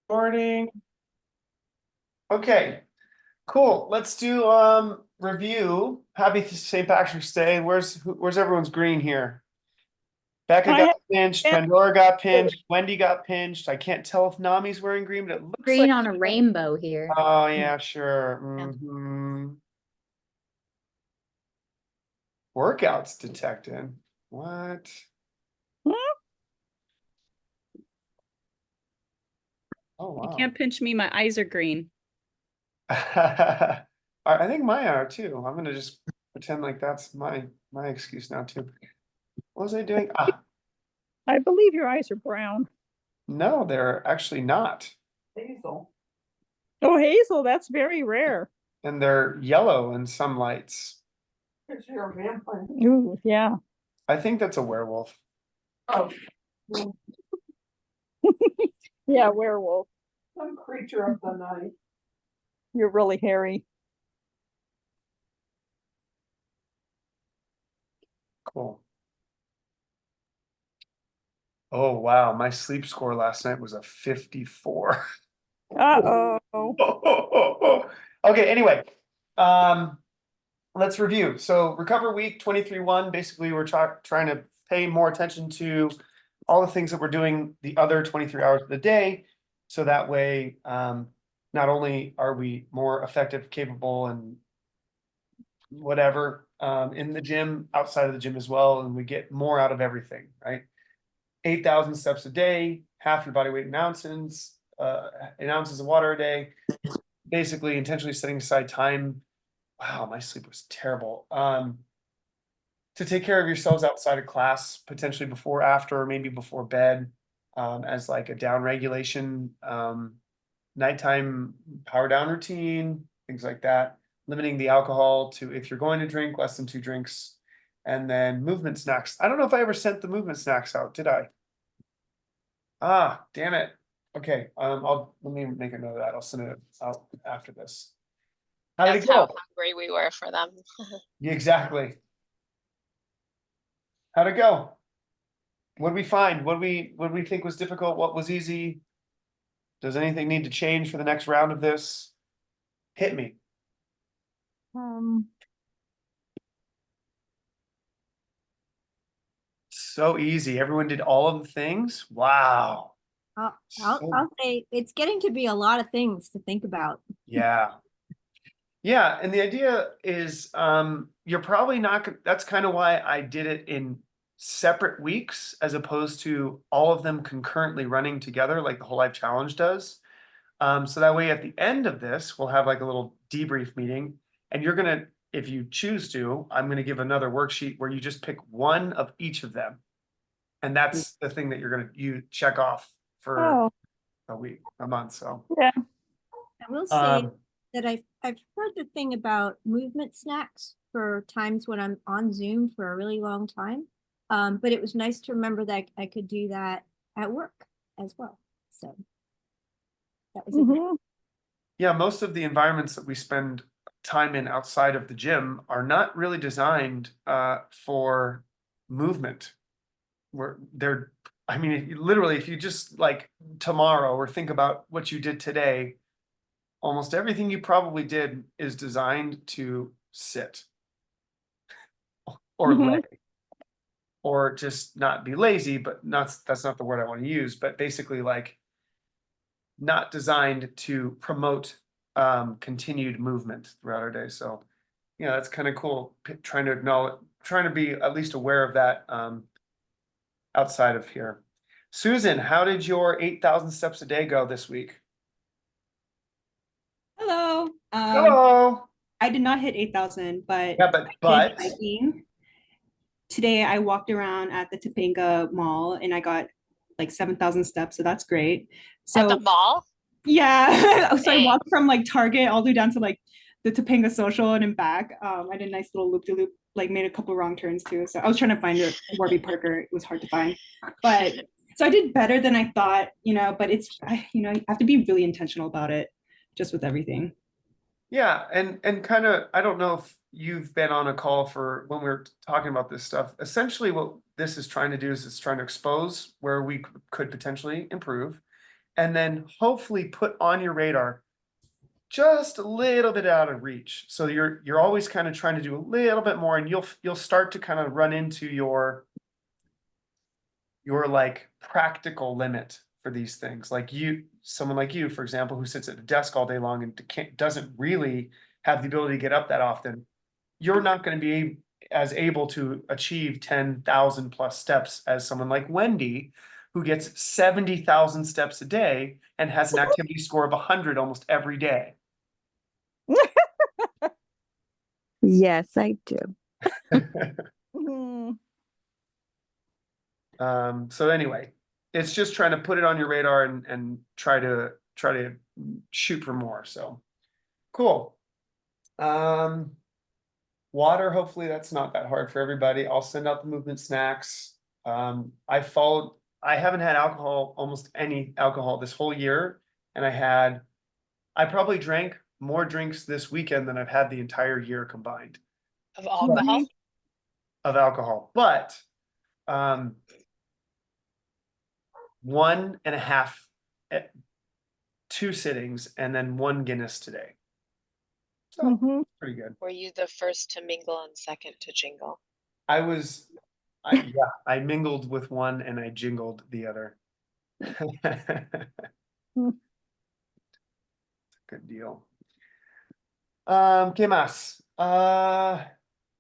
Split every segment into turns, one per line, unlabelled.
Morning. Okay, cool. Let's do review. Happy St. Patrick's Day. Where's everyone's green here? Becca
I
got
have
pinched,
and
Pandora got pinched, Wendy got pinched. I can't tell if Nami's wearing green, but it looks
Green
like
on a rainbow here.
oh yeah, sure.
Yeah.
Workouts detected. What? Oh
You
wow.
can't pinch me. My eyes are green.
I think mine are too. I'm gonna just pretend like that's my excuse now too. What was I doing?
I believe your eyes are brown.
No, they're actually not.
Hazel.
Oh, Hazel, that's very rare.
And they're yellow in some lights.
Because you're a vampire.
Ooh, yeah.
I think that's a werewolf.
Oh, well,
Yeah, werewolf.
some creature of the night.
You're really hairy.
Cool. Oh wow, my sleep score last night was a 54.
Uh-oh.
Okay, anyway. Um let's review. So recover week 23-1. Basically, we're trying to pay more attention to all the things that we're doing the other 23 hours of the day. So that way, not only are we more effective, capable, and whatever in the gym, outside of the gym as well, and we get more out of everything, right? 8,000 steps a day, half your body weight in ounces of water a day. Basically, intentionally setting aside time. Wow, my sleep was terrible. To take care of yourselves outside of class, potentially before, after, or maybe before bed, as like a down regulation, nighttime power down routine, things like that. Limiting the alcohol to, if you're going to drink, less than 2 drinks, and then movement snacks. I don't know if I ever sent the movement snacks out, did I? Ah, damn it. Okay, let me make a note of that. I'll send it out after this. How did
That's
it
how
go?
hungry we were for them.
Yeah, exactly. How'd it go? What did we find? What we think was difficult? What was easy? Does anything need to change for the next round of this? Hit me.
Um,
So easy. Everyone did all of the things. Wow.
I'll say it's getting to be a lot of things to think about.
Yeah. Yeah, and the idea is you're probably not that's kind of why I did it in separate weeks as opposed to all of them concurrently running together like the Whole Life Challenge does. So that way at the end of this, we'll have like a little debrief meeting, and you're gonna, if you choose to, I'm gonna give another worksheet where you just pick one of each of them. And that's the thing that you check off for
oh,
a week, a month. So
yeah.
I will say
um
that I've heard the thing about movement snacks for times when I'm on Zoom for a really long time. But it was nice to remember that I could do that at work as well. So that was a good.
Hmm.
yeah, most of the environments that we spend time in outside of the gym are not really designed for movement. Where they're, I mean, literally, if you just like tomorrow or think about what you did today, almost everything you probably did is designed to sit or lay
Hmm.
or just not be lazy, but not, that's not the word I want to use, but basically like not designed to promote continued movement throughout our day. So, yeah, that's kind of cool. Trying to acknowledge, trying to be at least aware of that outside of here. Susan, how did your 8,000 steps a day go this week?
Hello.
Hello.
I did not hit 8,000, but
Yeah,
I did hiking. Today I walked around at the Topanga Mall and I got like 7,000 steps, so that's great.
At the
So
mall?
yeah, so I
Dang.
walked from like Target all the way down to like the Topanga Social and then back. I did a nice little loop de loop, like made a couple wrong turns too. So I was trying to find a Warby Parker. It was hard to find, but so I did better than I thought, but you have to be really intentional about it, just with everything.
Yeah, and kind of, I don't know if you've been on a call for when we were talking about this stuff. Essentially, what this is trying to do is it's trying to expose where we could potentially improve, and then hopefully put on your radar just a little bit out of reach. So you're always kind of trying to do a little bit more, and you'll start to kind of run into your like practical limit for these things. Like someone like you, for example, who sits at a desk all day long and doesn't really have the ability to get up that often, you're not going to be as able to achieve 10,000 plus steps as someone like Wendy, who gets 70,000 steps a day and has an activity score of 100 almost every day.
Yes, I do.
Mhm.
So anyway, it's just trying to put it on your radar and try to shoot for more. So cool. Water, hopefully that's not that hard for everybody. I'll send out the movement snacks. I haven't had almost any alcohol this whole year. And I probably drank more drinks this weekend than I've had the entire year combined
Of alcohol?
of alcohol. But, 1.5, 2 sittings, and then 1 Guinness today. So
Mhm.
pretty good.
Were you the first to mingle and second to jingle?
I mingled with one and I jingled the other. Good deal. ¿Qué más?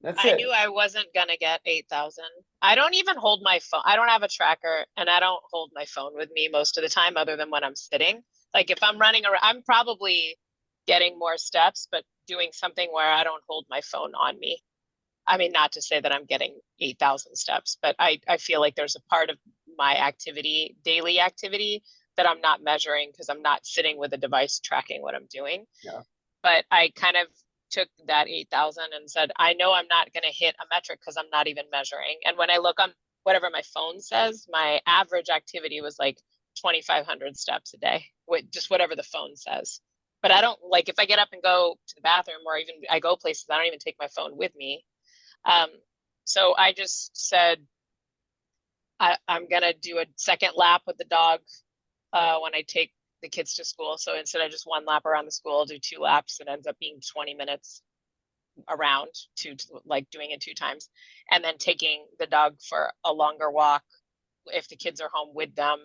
That's
I
it.
knew I wasn't gonna get 8,000. I don't even hold my phone. I don't have a tracker and I don't hold my phone with me most of the time other than when I'm sitting. Like if I'm running around, I'm probably getting more steps, but doing something where I don't hold my phone on me. I mean, not to say that I'm getting 8,000 steps, but I feel like there's a part of my activity, daily activity, that I'm not measuring because I'm not sitting with a device tracking what I'm doing.
Yeah.
But I kind of took that 8,000 and said, I know I'm not going to hit a metric because I'm not even measuring. And when I look on whatever my phone says, my average activity was like 2,500 steps a day, with just whatever the phone says. But I don't like if I get up and go to the bathroom or even I go places, I don't even take my phone with me. So I just said, I'm gonna do a second lap with the dog when I take the kids to school. So instead of just 1 lap around the school, I'll do 2 laps. It ends up being 20 minutes around like doing it 2 times. And then taking the dog for a longer walk if the kids are home with them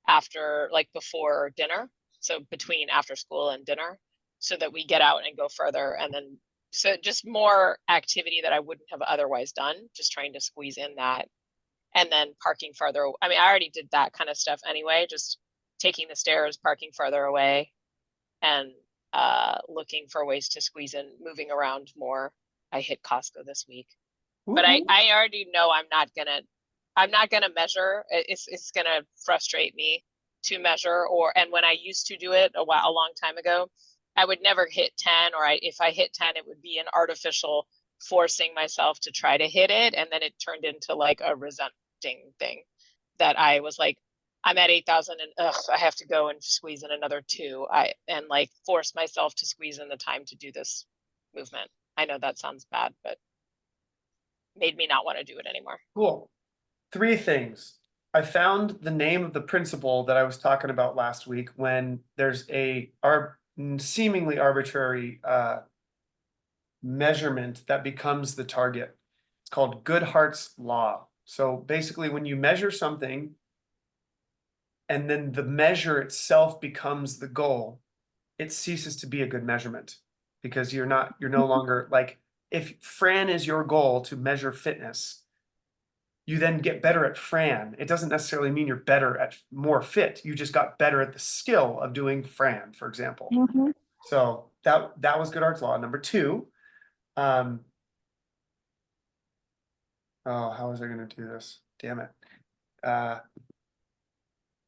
after, like before dinner. So between after school and dinner, so that we get out and go further. And then, so just more activity that I wouldn't have otherwise done, just trying to squeeze in that. And then parking further. I mean, I already did that kind of stuff anyway, just taking the stairs, parking further away, and looking for ways to squeeze in, moving around more. I hit Costco this week, but I already know I'm not gonna measure. It's gonna frustrate me to measure. And when I used to do it a long time ago, I would never hit 10, or if I hit 10, it would be an artificial forcing myself to try to hit it, and then it turned into like a resenting thing that I was like, I'm at 8,000 and I have to go and squeeze in another 2. And like force myself to squeeze in the time to do this movement. I know that sounds bad, but made me not want to do it anymore.
Cool. 3 things. I found the name of the principle that I was talking about last week when there's a seemingly arbitrary measurement that becomes the target. It's called Goodhart's law. So basically, when you measure something and then the measure itself becomes the goal, it ceases to be a good measurement, because you're no longer like, if Fran is your goal to measure fitness, you then get better at Fran. It doesn't necessarily mean you're better at more fit. You just got better at the skill of doing Fran, for example.
Mhm.
So that was Goodhart's law. Number 2, oh, how was I going to do this? Damn it.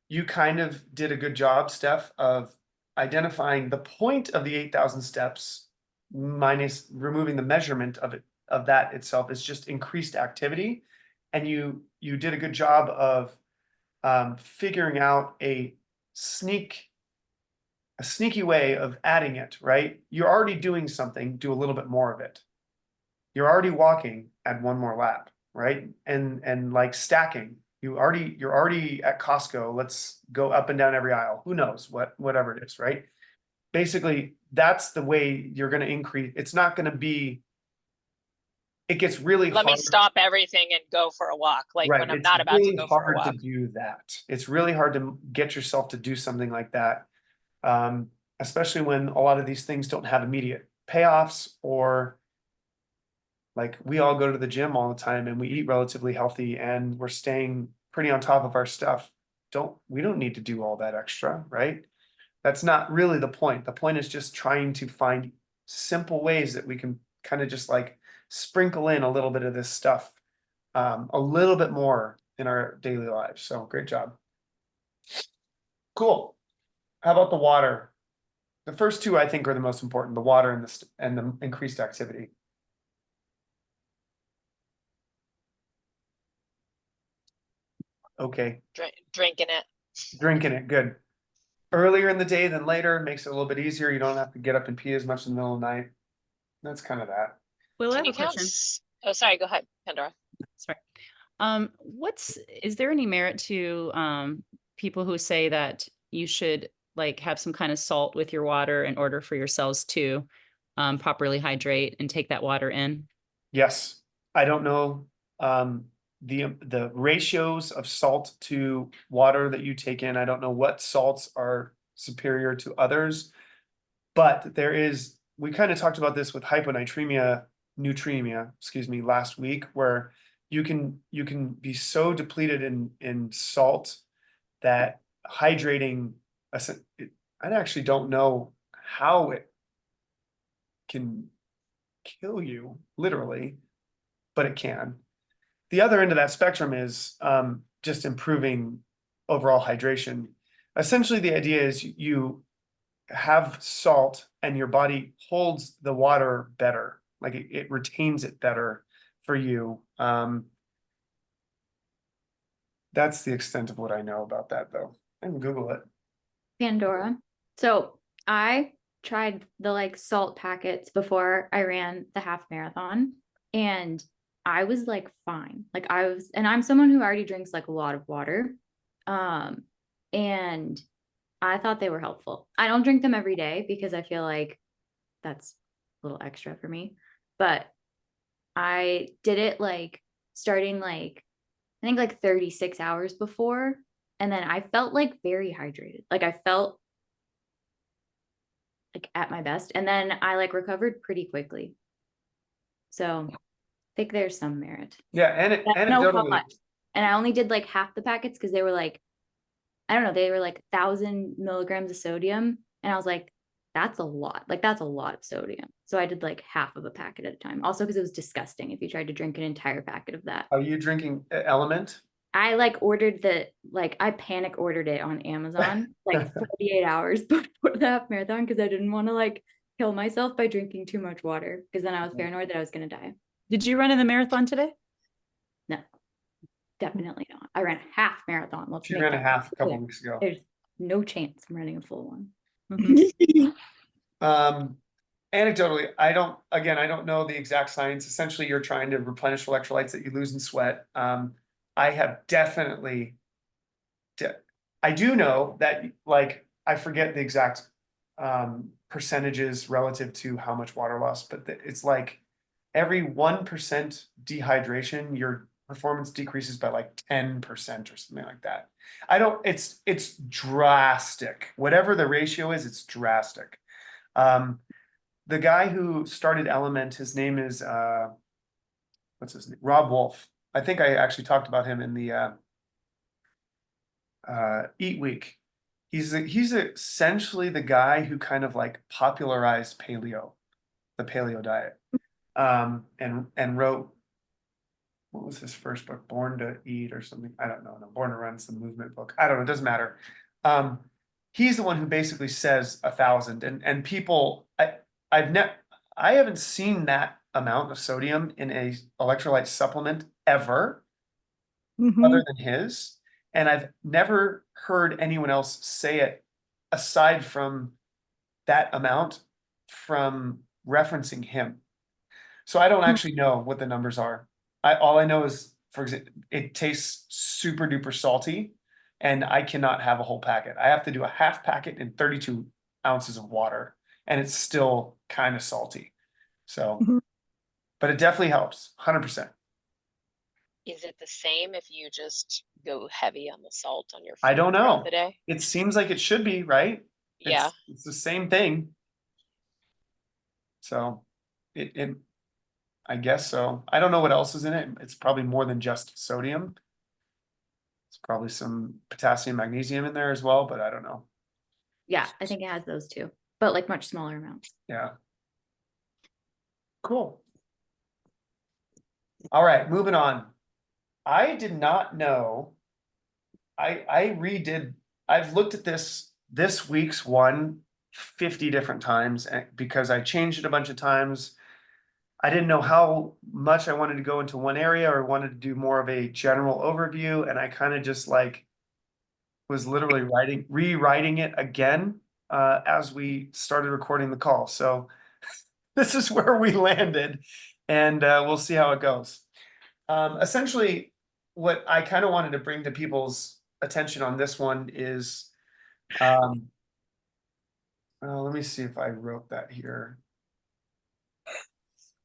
You kind of did a good job, Steph, of identifying the point of the 8,000 steps minus removing the measurement of that itself is just increased activity. And you did a good job of figuring out a sneaky way of adding it, right? You're already doing something, do a little bit more of it. You're already walking, add 1 more lap, right? And like stacking, you're already at Costco. Let's go up and down every aisle. Who knows whatever it is, right? Basically, that's the way you're going to increase. It's not going to be, it gets really
Let me
hard.
stop everything and go for a walk, like
Right,
when I'm
it's
not about to
really
go for a
hard to
walk.
do that. It's really hard to get yourself to do something like that. Especially when a lot of these things don't have immediate payoffs, or like we all go to the gym all the time and we eat relatively healthy and we're staying pretty on top of our stuff. We don't need to do all that extra, right? That's not really the point. The point is just trying to find simple ways that we can kind of just like sprinkle in a little bit of this stuff, a little bit more in our daily lives. So great job. Cool. How about the water? The first two I think are the most important, the water and the increased activity. Okay,
Drinking it.
drinking it, good. Earlier in the day than later makes it a little bit easier. You don't have to get up and pee as much in the middle of the night. That's kind of that.
Will, I
Can
have
you
a
count?
question.
Oh, sorry, go ahead, Pandora.
Sorry. Is there any merit to people who say that you should like have some kind of salt with your water in order for your cells to properly hydrate and take that water in?
Yes, I don't know the ratios of salt to water that you take in. I don't know what salts are superior to others, but we kind of talked about this with hyponatremia, last week, where you can be so depleted in salt that hydrating, I actually don't know how it can kill you, literally, but it can. The other end of that spectrum is just improving overall hydration. Essentially, the idea is you have salt and your body holds the water better, like it retains it better for you. That's the extent of what I know about that, though. I can Google it.
Pandora. So I tried the like salt packets before I ran the half marathon, and I was like fine. Like and I'm someone who already drinks like a lot of water. And I thought they were helpful. I don't drink them every day because I feel like that's a little extra for me. But I did it like starting like I think like 36 hours before. And then I felt like very hydrated. Like I felt like at my best. And then I like recovered pretty quickly. So I think there's some merit.
Yeah, and
I don't know how
anecdotally,
much. And I only did like half the packets because they were like, I don't know, they were like 1,000 milligrams of sodium. And I was like, that's a lot. Like that's a lot of sodium. So I did like half of a packet at a time. Also because it was disgusting if you tried to drink an entire packet of that.
are you drinking Element?
I like I panic ordered it on Amazon like 48 hours before the half marathon because I didn't want to like kill myself by drinking too much water because then I was paranoid that I was going to die.
Did you run in the marathon today?
No, definitely not. I ran a half marathon.
She ran a half a couple weeks ago.
There's no chance I'm running a full one.
Anecdotally, I don't know the exact science. Essentially, you're trying to replenish electrolytes that you lose in sweat. I have definitely, I do know that, like, I forget the exact percentages relative to how much water loss, but it's like every 1% dehydration, your performance decreases by like 10% or something like that. It's drastic. Whatever the ratio is, it's drastic. The guy who started Element, his name is what's his name? Rob Wolf. I think I actually talked about him in the Eat Week. He's essentially the guy who kind of like popularized the paleo diet, and wrote, what was his first book? Born to Eat or something. I don't know. No, Born to Run's the movement book. I don't know. It doesn't matter. He's the one who basically says 1,000, and people, I haven't seen that amount of sodium in a electrolyte supplement ever, other than his. And I've never heard anyone else say it aside from that amount from referencing him. So I don't actually know what the numbers are. All I know is for example, it tastes super duper salty. And I cannot have a whole packet. I have to do a half packet in 32 ounces of water, and it's still kind of salty. So,
Mhm.
but it definitely helps, 100%.
Is it the same if you just go heavy on the salt on your
I
food
don't
throughout
know.
the day?
It seems like it should be, right?
Yeah.
It's the same thing. So it I guess so. I don't know what else is in it. It's probably more than just sodium. It's probably some potassium, magnesium in there as well, but I don't know.
Yeah, I think it has those too, but like much smaller amounts.
Yeah. Cool. All right, moving on. I did not know. I redid, I've looked at this week's one 50 different times because I changed it a bunch of times. I didn't know how much I wanted to go into one area or wanted to do more of a general overview, and I kind of just like was literally rewriting it again as we started recording the call. So this is where we landed, and we'll see how it goes. Essentially, what I kind of wanted to bring to people's attention on this one is, let me see if I wrote that here.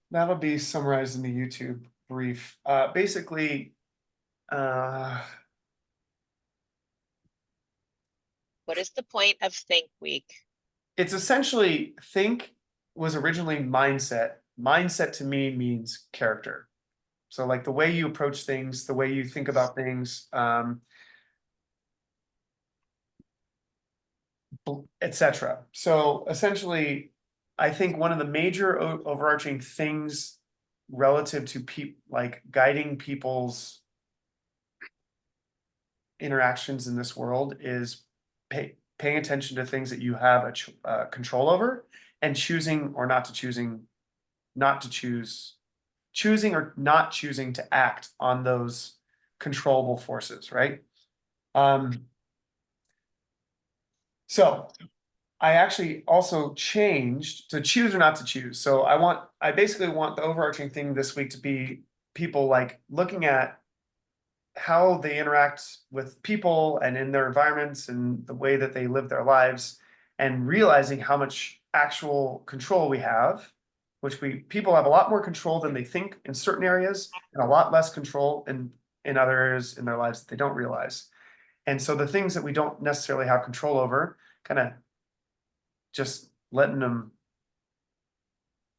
That'll be summarized in the YouTube brief. Basically,
What is the point of Think Week?
it's essentially think was originally mindset. Mindset to me means character. So like the way you approach things, the way you think about things, etc. So essentially, I think one of the major overarching things relative to like guiding people's interactions in this world is paying attention to things that you have control over, and choosing or not to choosing or not choosing to act on those controllable forces, right? So I actually also changed to choose or not to choose. So I basically want the overarching thing this week to be people like looking at how they interact with people and in their environments and the way that they live their lives, and realizing how much actual control we have, which people have a lot more control than they think in certain areas, and a lot less control in other areas in their lives that they don't realize. And so the things that we don't necessarily have control over, kind of just letting them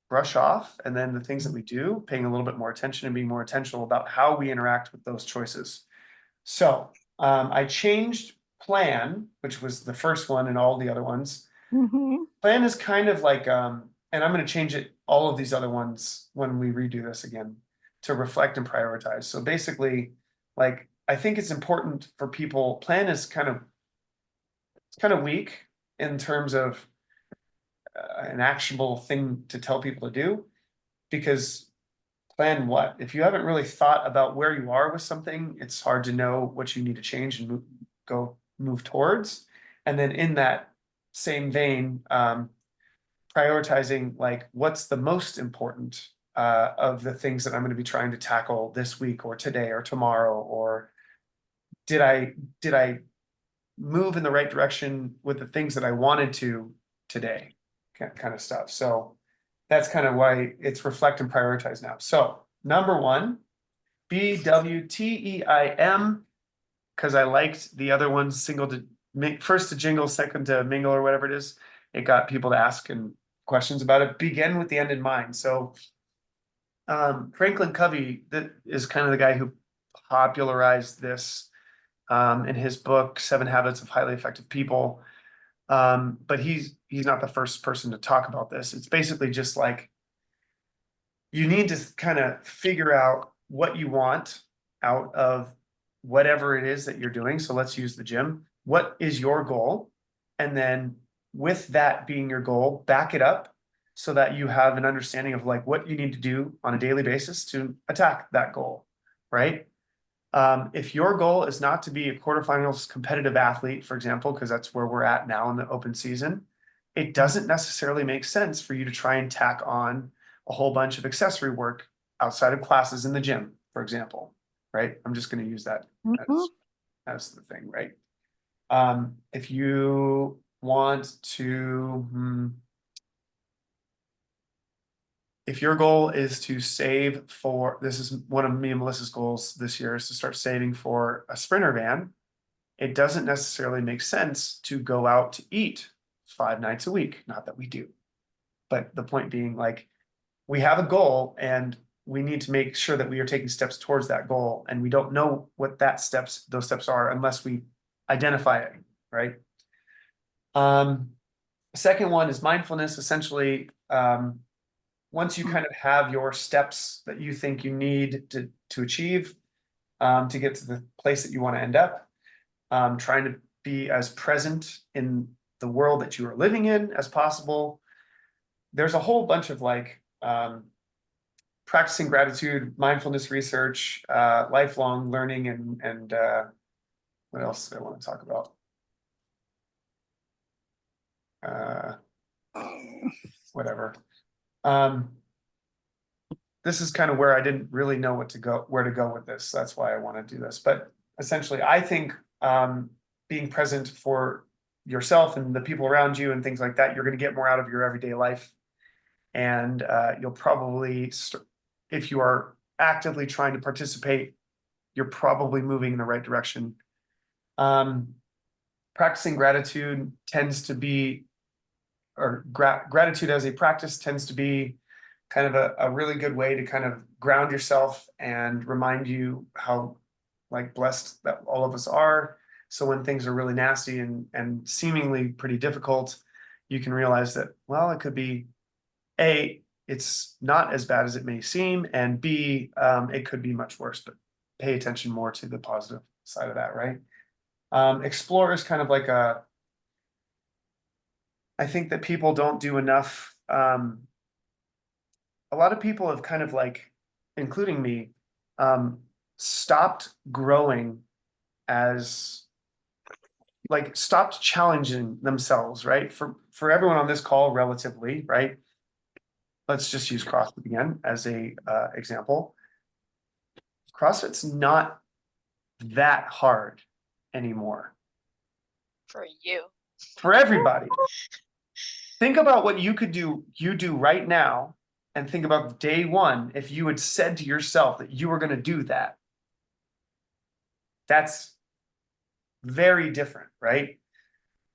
brush off, and then the things that we do, paying a little bit more attention and being more intentional about how we interact with those choices. So I changed plan, which was the first one and all the other ones.
Mhm.
Plan is kind of like, and I'm going to change it, all of these other ones when we redo this again, to reflect and prioritize. So basically, like, I think it's important for people, plan is kind of weak in terms of an actionable thing to tell people to do, because plan what? If you haven't really thought about where you are with something, it's hard to know what you need to change and move towards. And then in that same vein, prioritizing like what's the most important of the things that I'm going to be trying to tackle this week or today or tomorrow, or did I move in the right direction with the things that I wanted to today, kind of stuff. So that's kind of why it's reflect and prioritize now. So number one, BWTEIM, because I liked the other ones, first to jingle, second to mingle, or whatever it is. It got people to ask and questions about it. Begin with the end in mind. So Franklin Covey, that is kind of the guy who popularized this in his book, 7 Habits of Highly Effective People. But he's not the first person to talk about this. It's basically just like, you need to kind of figure out what you want out of whatever it is that you're doing. So let's use the gym. What is your goal? And then with that being your goal, back it up so that you have an understanding of like what you need to do on a daily basis to attack that goal, right? If your goal is not to be a quarterfinals competitive athlete, for example, because that's where we're at now in the open season, it doesn't necessarily make sense for you to try and tack on a whole bunch of accessory work outside of classes in the gym, for example, right? I'm just gonna use that
Mhm.
as the thing, right? If you want to, if your goal is to save for, this is one of me and Melissa's goals this year, is to start saving for a Sprinter van. It doesn't necessarily make sense to go out to eat 5 nights a week. Not that we do. But the point being, like, we have a goal and we need to make sure that we are taking steps towards that goal. And we don't know what those steps are unless we identify it, right? Second one is mindfulness. Essentially, once you kind of have your steps that you think you need to achieve, to get to the place that you want to end up, trying to be as present in the world that you are living in as possible. There's a whole bunch of like practicing gratitude, mindfulness research, lifelong learning, and what else do I want to talk about? Whatever. This is kind of where I didn't really know where to go with this. That's why I want to do this. But essentially, I think being present for yourself and the people around you and things like that, you're going to get more out of your everyday life. And you'll probably, if you are actively trying to participate, you're probably moving in the right direction. Practicing gratitude tends to be, or gratitude as a practice tends to be kind of a really good way to kind of ground yourself and remind you how like blessed that all of us are. So when things are really nasty and seemingly pretty difficult, you can realize that, well, it could be A, it's not as bad as it may seem, and B, it could be much worse, but pay attention more to the positive side of that, right? Explore is kind of like I think that people don't do enough. A lot of people have kind of like, including me, stopped growing as like stopped challenging themselves, right? For everyone on this call, relatively, right? Let's just use CrossFit again as a example. CrossFit's not that hard anymore
For you.
for everybody. Think about what you do right now, and think about day one if you had said to yourself that you were going to do that. That's very different, right?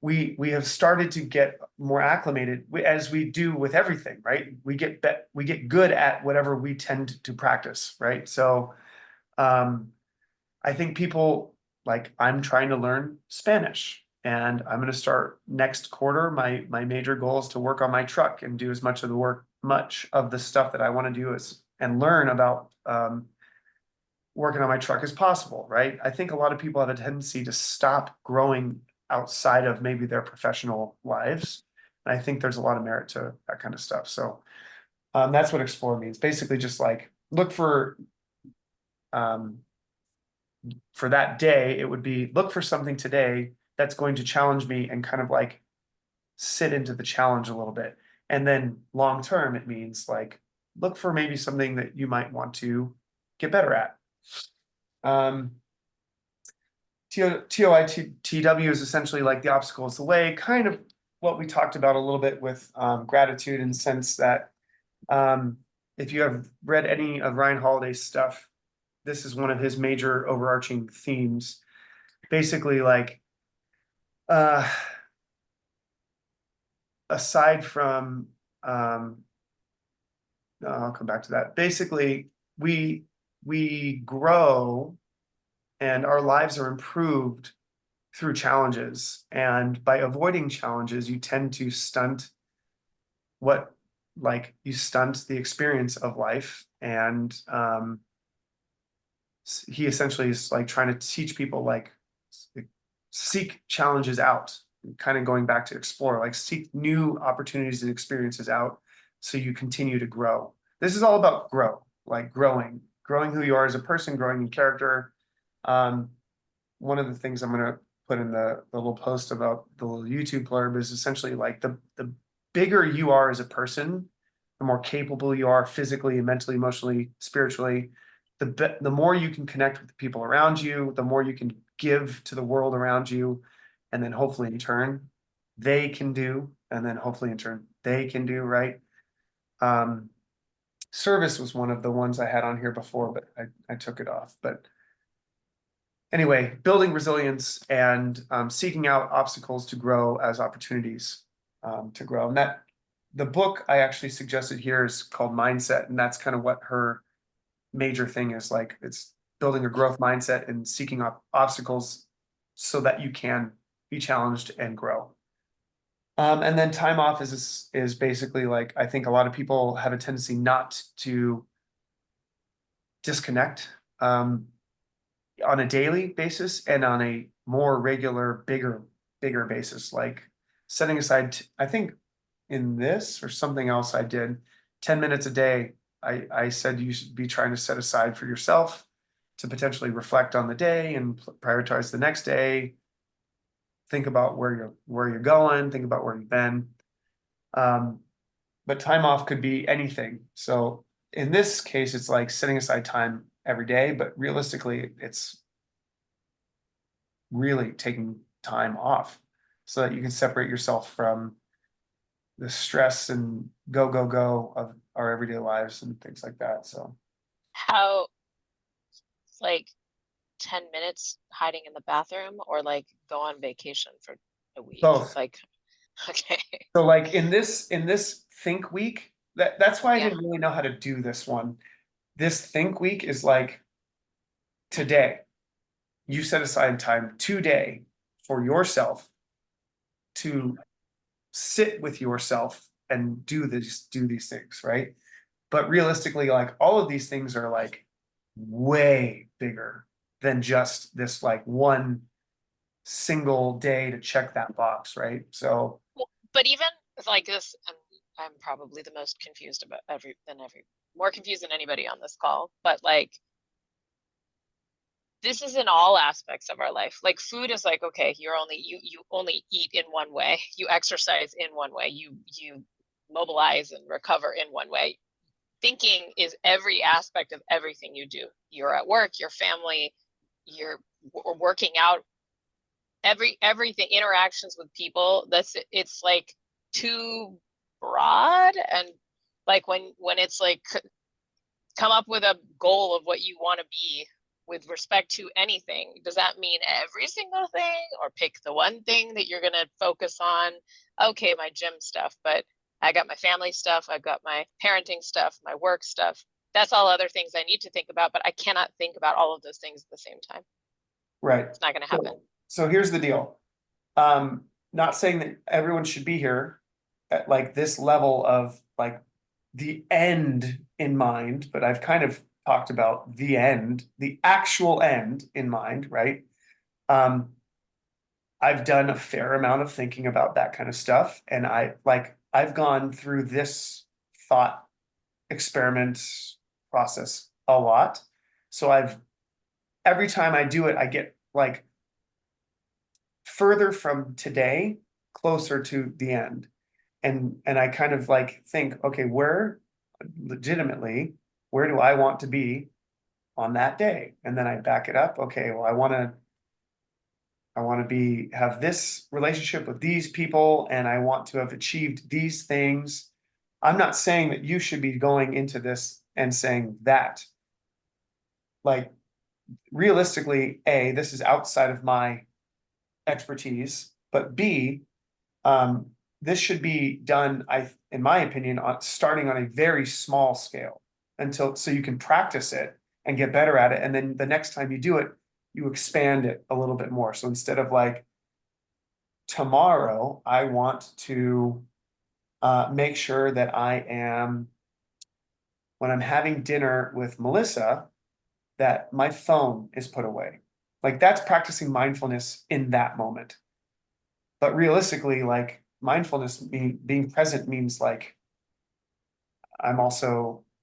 We have started to get more acclimated, as we do with everything, right? We get good at whatever we tend to practice, right? So I think people, like, I'm trying to learn Spanish, and I'm going to start next quarter. My major goal is to work on my truck and do as much of the stuff that I want to do and learn about working on my truck as possible, right? I think a lot of people have a tendency to stop growing outside of maybe their professional lives. And I think there's a lot of merit to that kind of stuff. So that's what explore means. Basically, just like look for that day, it would be look for something today that's going to challenge me and kind of like sit into the challenge a little bit. And then long term, it means like look for maybe something that you might want to get better at. TOITW is essentially like the obstacle is the way, kind of what we talked about a little bit with gratitude, in the sense that if you have read any of Ryan Holiday's stuff, this is one of his major overarching themes. Basically, like aside from I'll come back to that. Basically, we grow and our lives are improved through challenges. And by avoiding challenges, you tend to stunt the experience of life. And he essentially is like trying to teach people like seek challenges out, kind of going back to explore, like seek new opportunities and experiences out so you continue to grow. This is all about growing who you are as a person, growing in character. One of the things I'm going to put in the little post about the little YouTube blurb is essentially like the bigger you are as a person, the more capable you are physically and mentally, emotionally, spiritually, the more you can connect with the people around you, the more you can give to the world around you. And then hopefully in turn, they can do, and then hopefully in turn, they can do, right? Service was one of the ones I had on here before, but I took it off. But anyway, building resilience and seeking out obstacles to grow as opportunities to grow. And that the book I actually suggested here is called Mindset, and that's kind of what her major thing is like. It's building a growth mindset and seeking obstacles so that you can be challenged and grow. And then time off is basically like, I think a lot of people have a tendency not to disconnect on a daily basis and on a more regular, bigger basis, like setting aside, I think in this or something else I did, 10 minutes a day, I said you should be trying to set aside for yourself to potentially reflect on the day and prioritize the next day. Think about where you're going, think about where you've been. But time off could be anything. So in this case, it's like setting aside time every day, but realistically, it's really taking time off so that you can separate yourself from the stress and go of our everyday lives and things like that. So
How, like 10 minutes hiding in the bathroom or like go on vacation for a week?
both.
Like, okay.
So like in this think week, that's why I
Yeah.
didn't really know how to do this one. This think week is like today. You set aside time today for yourself to sit with yourself and do these things, right? But realistically, like all of these things are like way bigger than just this like one single day to check that box, right? So
Well, but even like this, I'm probably the most confused about more confused than anybody on this call, but like this is in all aspects of our life. Like food is like, okay, you only eat in one way, you exercise in one way, you mobilize and recover in one way. Thinking is every aspect of everything you do. You're at work, your family, you're working out, everything, interactions with people. It's like too broad. And like when it's like come up with a goal of what you want to be with respect to anything, does that mean every single thing, or pick the one thing that you're going to focus on? Okay, my gym stuff, but I got my family stuff, I've got my parenting stuff, my work stuff. That's all other things I need to think about, but I cannot think about all of those things at the same time.
right.
It's not going to happen.
So here's the deal. Not saying that everyone should be here at like this level of like the end in mind, but I've kind of talked about the end, the actual end in mind, right? I've done a fair amount of thinking about that kind of stuff, and I've gone through this thought experiment process a lot. So every time I do it, I get like further from today, closer to the end. And I kind of like think, okay, where legitimately, where do I want to be on that day? And then I back it up. Okay, well, I want to have this relationship with these people, and I want to have achieved these things. I'm not saying that you should be going into this and saying that. Like, realistically, A, this is outside of my expertise, but B, this should be done, in my opinion, starting on a very small scale so you can practice it and get better at it. And then the next time you do it, you expand it a little bit more. So instead of like, tomorrow, I want to make sure that when I'm having dinner with Melissa, that my phone is put away. Like that's practicing mindfulness in that moment. But realistically, like mindfulness being present means like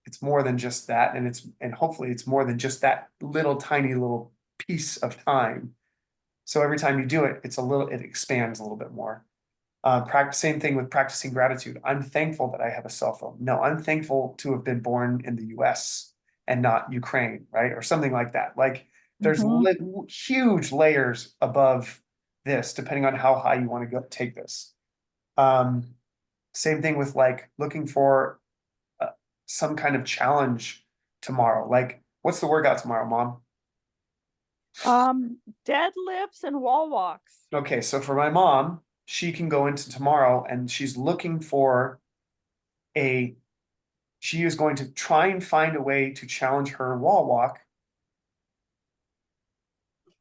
it's more than just that, and hopefully it's more than just that little tiny little piece of time. So every time you do it, it expands a little bit more. Same thing with practicing gratitude. I'm thankful that I have a cell phone. No, I'm thankful to have been born in the US and not Ukraine, right? Or something like that. Like there's
Mhm.
huge layers above this, depending on how high you want to go take this. Same thing with like looking for some kind of challenge tomorrow. Like, what's the workout tomorrow, Mom?
Deadlifts and wall walks.
Okay, so for my mom, she can go into tomorrow and she's looking for a, she is going to try and find a way to challenge her wall walk.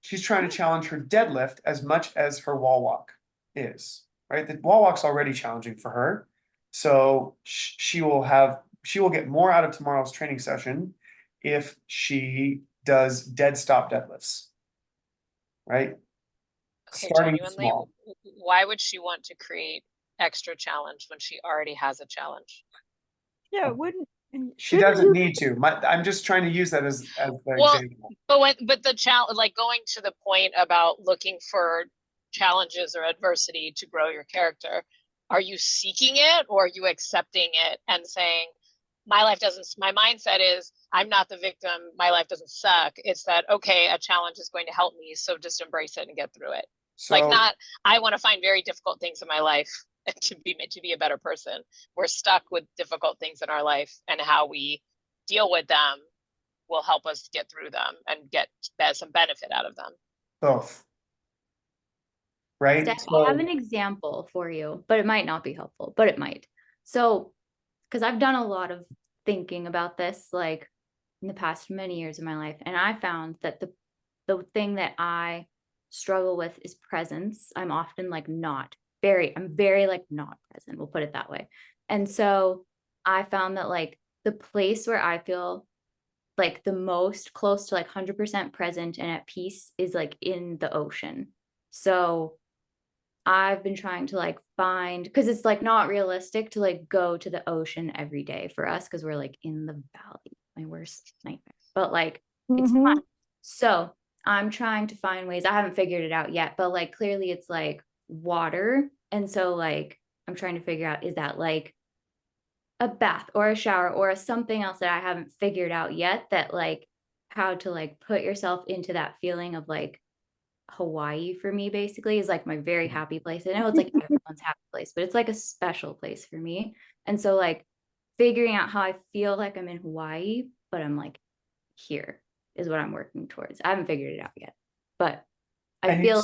She's trying to challenge her deadlift as much as her wall walk is, right? The wall walk's already challenging for her. So she will get more out of tomorrow's training session if she does dead stop deadlifts, right?
Okay,
Starting
genuinely,
small.
why would she want to create extra challenge when she already has a challenge?
Yeah, it wouldn't.
She
Shouldn't
doesn't
you?
need to. I'm just trying to use that as the
Well,
example.
but the challenge, like going to the point about looking for challenges or adversity to grow your character, are you seeking it or are you accepting it and saying, my life doesn't, my mindset is I'm not the victim, my life doesn't suck. It's that, okay, a challenge is going to help me, so just embrace it and get through it. Like,
So
not, I want to find very difficult things in my life to be a better person. We're stuck with difficult things in our life, and how we deal with them will help us get through them and get some benefit out of them.
both, right?
Steph, I have
So
an example for you, but it might not be helpful, but it might. So, because I've done a lot of thinking about this, like in the past many years of my life, and I found that the thing that I struggle with is presence. I'm often like I'm very like not present. We'll put it that way. And so I found that like the place where I feel like the most close to like 100% present and at peace is like in the ocean. So I've been trying to like find, because it's like not realistic to like go to the ocean every day for us because we're like in the valley, my worst nightmare. But like it's fun.
Mhm.
So I'm trying to find ways. I haven't figured it out yet, but like clearly it's like water. And so like I'm trying to figure out, is that like a bath or a shower or a something else that I haven't figured out yet, that like how to like put yourself into that feeling of like Hawaii for me basically is like my very happy place. I know it's like everyone's happy place, but it's like a special place for me. And so like figuring out how I feel like I'm in Hawaii, but I'm like here is what I'm working towards. I haven't figured it out yet, but I
and
feel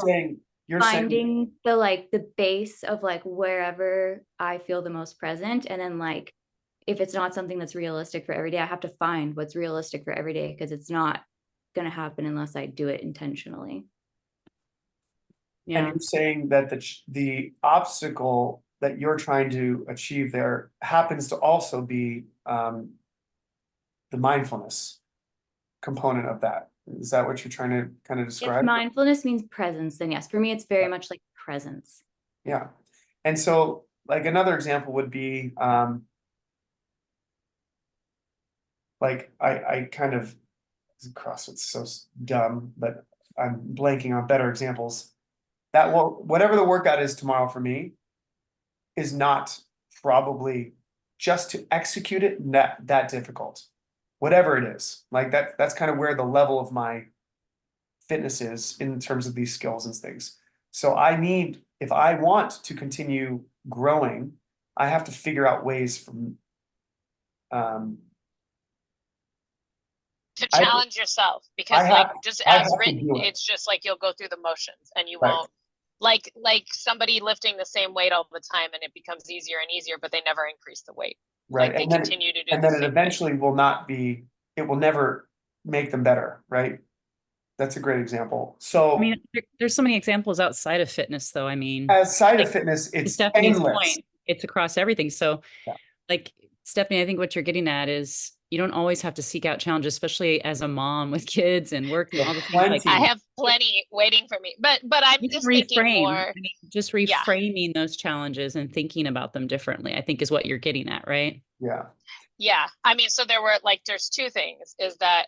you're saying
finding the like the base of like wherever I feel the most present, and then like if it's not something that's realistic for every day, I have to find what's realistic for every day because it's not going to happen unless I do it intentionally.
and
Yeah.
you're saying that the obstacle that you're trying to achieve there happens to also be the mindfulness component of that. Is that what you're trying to kind of
If
describe?
mindfulness means presence, then yes, for me, it's very much like presence.
Yeah. And so like another example would be like I kind of CrossFit's so dumb, but I'm blanking on better examples. That will whatever the workout is tomorrow for me is not probably just to execute it that difficult. Whatever it is. Like that's kind of where the level of my fitness is in terms of these skills and things. So if I want to continue growing, I have to figure out ways from um
To
I
challenge yourself,
I
because like
have
just
I
as
have to
written,
do it.
it's just like you'll go through the motions and you
Right.
won't, like somebody lifting the same weight all the time and it becomes easier and easier, but they never increase the weight.
Right.
Like they continue to do
And
the
then it
same thing.
eventually will not be, it will never make them better, right? That's a great example.
I
So
mean, there's so many examples outside of fitness, though. I mean,
as side of
like
fitness,
to
it's
Stephanie's
endless.
point, it's across everything. So,
Yeah.
like Stephanie, I think what you're getting at is you don't always have to seek out challenges, especially as a mom with kids and work and all the things like
I
Plenty.
have plenty waiting for me, but I'm
just
just thinking
reframe.
more.
I mean, just
Yeah.
reframing those challenges and thinking about them differently, I think is what you're getting at, right?
Yeah.
Yeah. I mean, so there's two things, is that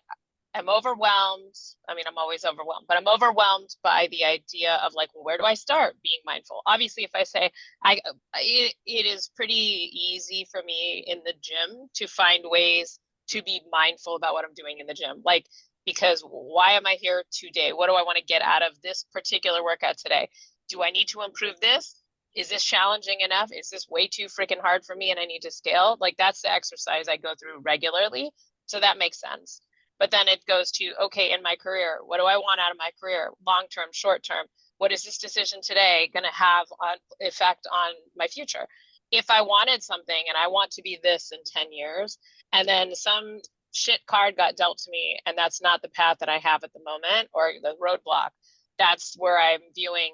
I'm overwhelmed. I mean, I'm always overwhelmed, but I'm overwhelmed by the idea of like, well, where do I start being mindful? Obviously, if I say it is pretty easy for me in the gym to find ways to be mindful about what I'm doing in the gym. Like, because why am I here today? What do I want to get out of this particular workout today? Do I need to improve this? Is this challenging enough? Is this way too freaking hard for me and I need to scale? Like, that's the exercise I go through regularly. So that makes sense. But then it goes to, okay, in my career, what do I want out of my career? Long term, short term. What is this decision today going to have on effect on my future? If I wanted something and I want to be this in 10 years, and then some shit card got dealt to me, and that's not the path that I have at the moment, or the roadblock, that's where I'm viewing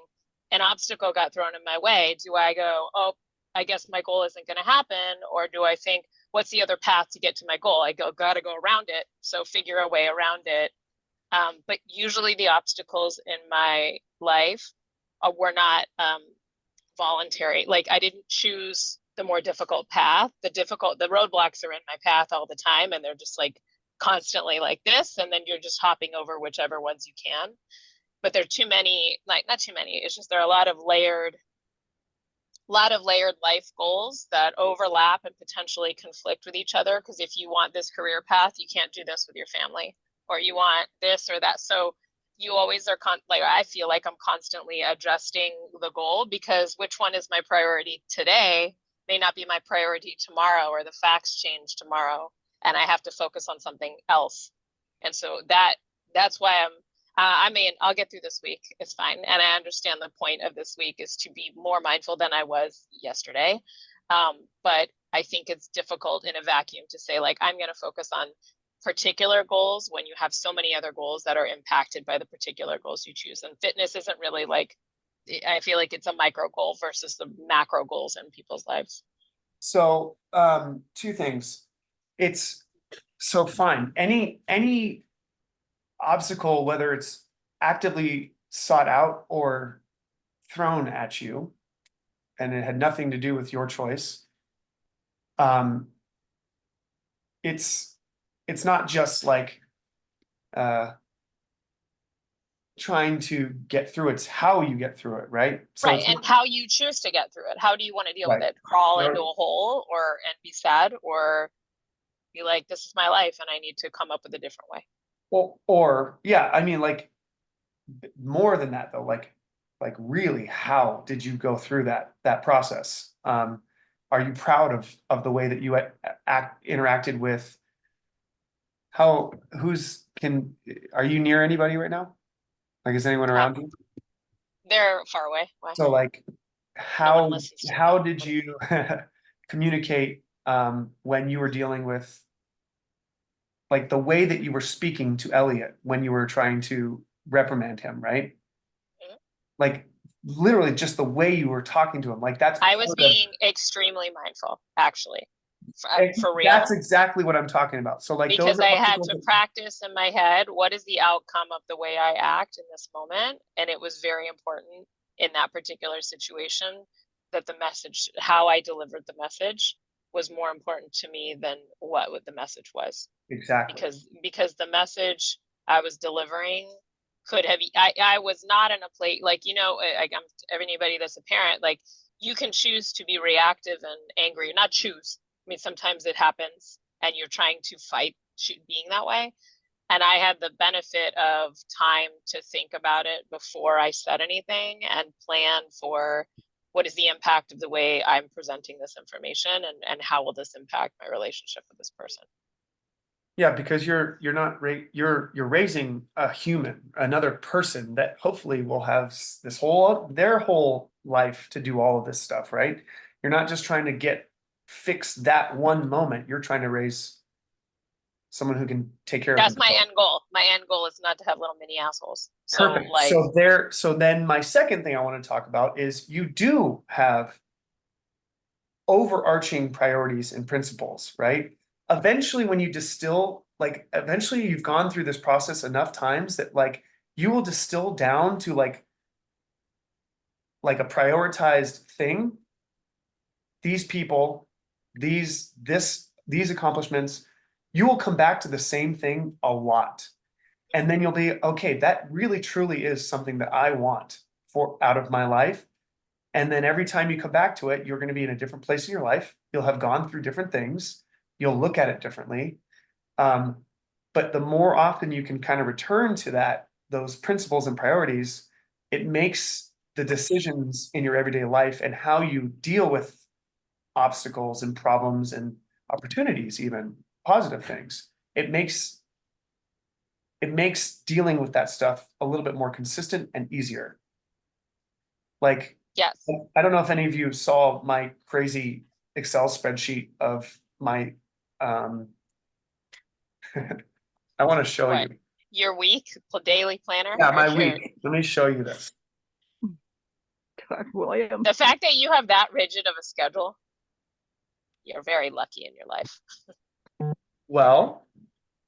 an obstacle got thrown in my way. Do I go, oh, I guess my goal isn't going to happen? Or do I think, what's the other path to get to my goal? I got to go around it. So figure a way around it. But usually the obstacles in my life were not voluntary. Like, I didn't choose the more difficult path. The roadblocks are in my path all the time, and they're just like constantly like this. And then you're just hopping over whichever ones you can. But there are too many, like, not too many. It's just there are a lot of layered life goals that overlap and potentially conflict with each other. Because if you want this career path, you can't do this with your family, or you want this or that. So you always are like, I feel like I'm constantly adjusting the goal, because which one is my priority today may not be my priority tomorrow, or the facts change tomorrow and I have to focus on something else. And so that's why I'll get through this week. It's fine. And I understand the point of this week is to be more mindful than I was yesterday. But I think it's difficult in a vacuum to say, like, I'm going to focus on particular goals when you have so many other goals that are impacted by the particular goals you choose. And fitness isn't really like, I feel like it's a micro goal versus the macro goals in people's lives.
So, two things. It's so fine. Any obstacle, whether it's actively sought out or thrown at you, and it had nothing to do with your choice. It's not just like trying to get through, it's how you get through it, right? So
Right.
it's
And how you choose to get through it. How do you want to deal with
Right.
it? Crawl
Right.
into a hole and be sad, or be like, this is my life and I need to come up with a different way.
or yeah, I mean, like, more than that though, like really, how did you go through that process? Are you proud of the way that you interacted with are you near anybody right now? Like, is anyone around you?
They're far away. Why?
So like,
No one listens to
how
me.
did you communicate when you were dealing with, like, the way that you were speaking to Elliot when you were trying to reprimand him, right?
Mhm.
Like, literally just the way you were talking to him, like, that's
I was
part of-
being extremely mindful, actually, for real.
That's exactly what I'm talking about. So like,
Because
those are
I had
obstacles
to
that-
practice in my head, what is the outcome of the way I act in this moment? And it was very important in that particular situation that the message, how I delivered the message, was more important to me than what the message was.
Exactly.
Because the message I was delivering could have, I was not in a place, like, like, anybody that's a parent, like, you can choose to be reactive and angry, not choose. I mean, sometimes it happens and you're trying to fight being that way. And I had the benefit of time to think about it before I said anything and plan for what is the impact of the way I'm presenting this information, and how will this impact my relationship with this person.
Yeah, because you're not you're raising a human, another person that hopefully will have their whole life to do all of this stuff, right? You're not just trying to fix that one moment. You're trying to raise someone who can take care of
That's my
themselves.
end goal. My end goal is not to have little mini assholes. So
Perfect.
like,
So then my second thing I want to talk about is you do have overarching priorities and principles, right? Eventually, when you distill, like, eventually you've gone through this process enough times that, like, you will distill down to like a prioritized thing. These people, these accomplishments, you will come back to the same thing a lot. And then you'll be, okay, that really truly is something that I want for out of my life. And then every time you come back to it, you're going to be in a different place in your life. You'll have gone through different things. You'll look at it differently. But the more often you can kind of return to those principles and priorities, it makes the decisions in your everyday life and how you deal with obstacles and problems and opportunities, even positive things. It makes dealing with that stuff a little bit more consistent and easier. Like,
Yes.
I don't know if any of you saw my crazy Excel spreadsheet of my, I want to show
What?
you.
Your week daily planner?
Yeah,
or
my
your-
week. Let me show you this.
God, William.
The fact that you have that rigid of a schedule, you're very lucky in your life.
Well,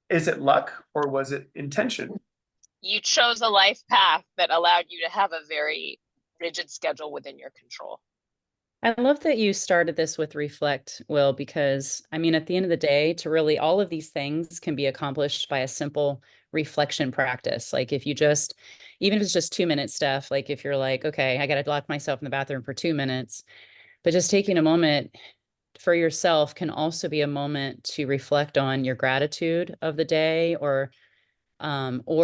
is it luck or was it intention?
You chose a life path that allowed you to have a very rigid schedule within your control.
I love that you started this with reflect, Will, because I mean, at the end of the day, to really all of these things can be accomplished by a simple reflection practice. Like if you just, even if it's just 2 minute stuff, like if you're like, okay, I got to lock myself in the bathroom for 2 minutes, but just taking a moment for yourself can also be a moment to reflect on your gratitude of the day, or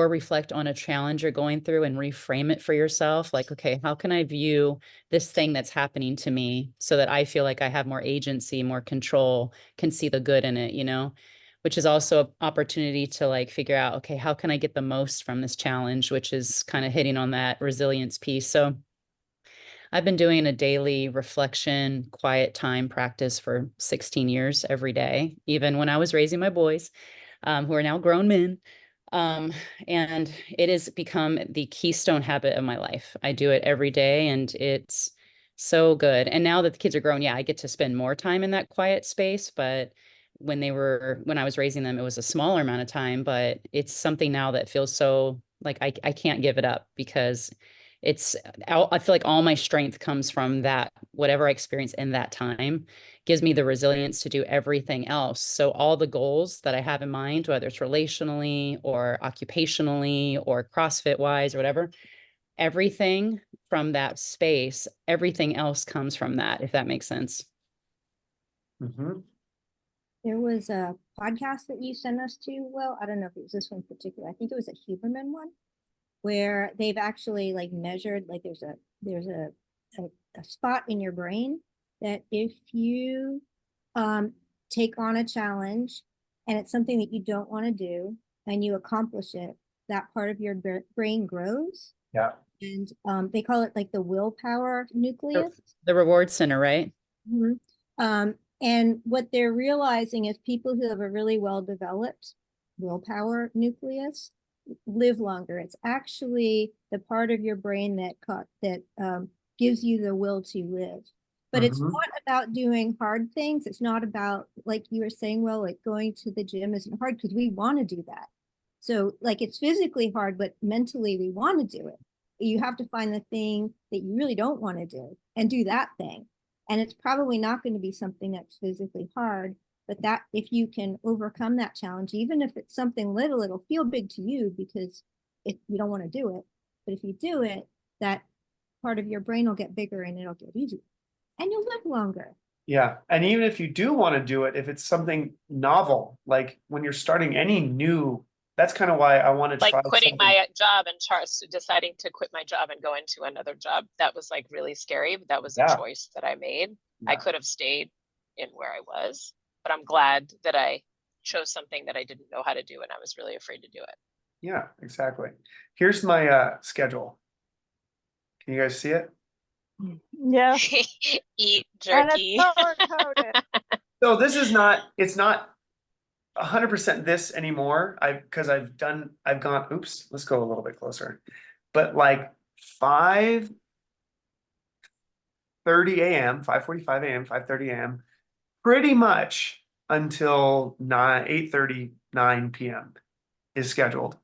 reflect on a challenge you're going through and reframe it for yourself. Like, okay, how can I view this thing that's happening to me so that I feel like I have more agency, more control, can see the good in it, which is also an opportunity to like figure out, okay, how can I get the most from this challenge, which is kind of hitting on that resilience piece. So I've been doing a daily reflection, quiet time practice for 16 years every day, even when I was raising my boys, who are now grown men. And it has become the keystone habit of my life. I do it every day and it's so good. And now that the kids are grown, yeah, I get to spend more time in that quiet space. But when I was raising them, it was a smaller amount of time, but it's something now that feels so like I can't give it up because it's, I feel like all my strength comes from that, whatever I experience in that time gives me the resilience to do everything else. So all the goals that I have in mind, whether it's relationally or occupationally or CrossFit wise or whatever, everything from that space, everything else comes from that, if that makes sense.
Mhm.
There was a podcast that you sent us to. Well, I don't know if it was this one in particular. I think it was a Huberman one where they've actually like measured, like there's a spot in your brain that if you take on a challenge and it's something that you don't want to do and you accomplish it, that part of your brain grows.
Yeah.
And they call it like the willpower nucleus.
The reward center, right?
Mhm. And what they're realizing is people who have a really well developed willpower nucleus live longer. It's actually the part of your brain that gives you the will to live. But it's
Mhm.
not about doing hard things. It's not about, like you were saying, well, like going to the gym isn't hard because we want to do that. So like it's physically hard, but mentally we want to do it. You have to find the thing that you really don't want to do and do that thing. And it's probably not going to be something that's physically hard, but that if you can overcome that challenge, even if it's something little, it'll feel big to you because you don't want to do it. But if you do it, that part of your brain will get bigger and it'll get easier and you'll live longer.
Yeah. And even if you do want to do it, if it's something novel, like when you're starting any new, that's kind of why I want to
Like
try
quitting
something.
my job and deciding to quit my job and go into another job. That was like really scary, but that was a
Yeah.
choice that I made. I
Yeah.
could have stayed in where I was, but I'm glad that I chose something that I didn't know how to do and I was really afraid to do it.
Yeah, exactly. Here's my schedule. Can you guys see it?
Yes.
Eat
And it's
jerky.
color coded.
So this is it's not 100% this anymore. Because I've gone, oops, let's go a little bit closer. But like 5:30 a.m., 5:45 a.m., 5:30 a.m., pretty much until 8:30, 9 p.m. is scheduled.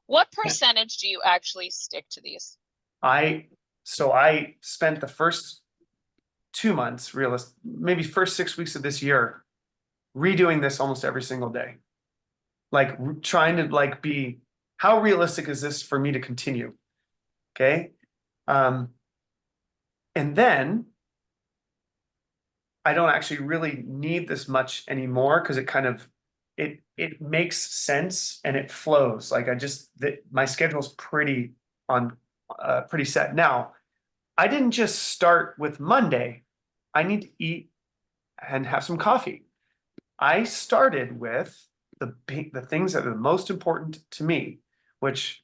What percentage do you actually stick to these?
So I spent the first 2 months, maybe first 6 weeks of this year, redoing this almost every single day. Like trying to like be, how realistic is this for me to continue? Okay. And then I don't actually really need this much anymore because it kind of it makes sense and it flows. Like I just that my schedule's pretty on pretty set. Now, I didn't just start with Monday. I need to eat and have some coffee. I started with the things that are the most important to me, which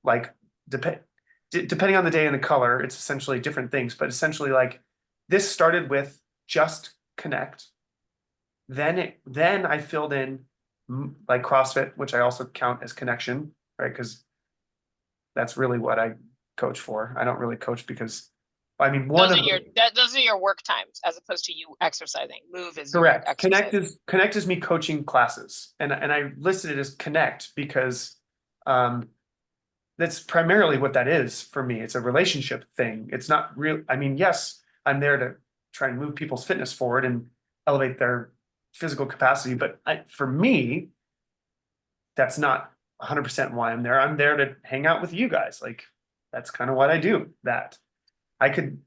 like depending on the day and the color, it's essentially different things, but essentially like this started with just connect. Then I filled in like CrossFit, which I also count as connection, right? Because that's really what I coach for. I don't really coach because I mean one
Those
of
are your those are your work times as opposed to you exercising. Move is your
correct.
exercise.
Connect is me coaching classes, and I listed it as connect because that's primarily what that is for me. It's a relationship thing. It's not real. I mean, yes, I'm there to try and move people's fitness forward and elevate their physical capacity, but for me, that's not 100% why I'm there. I'm there to hang out with you guys. Like that's kind of what I do. That I could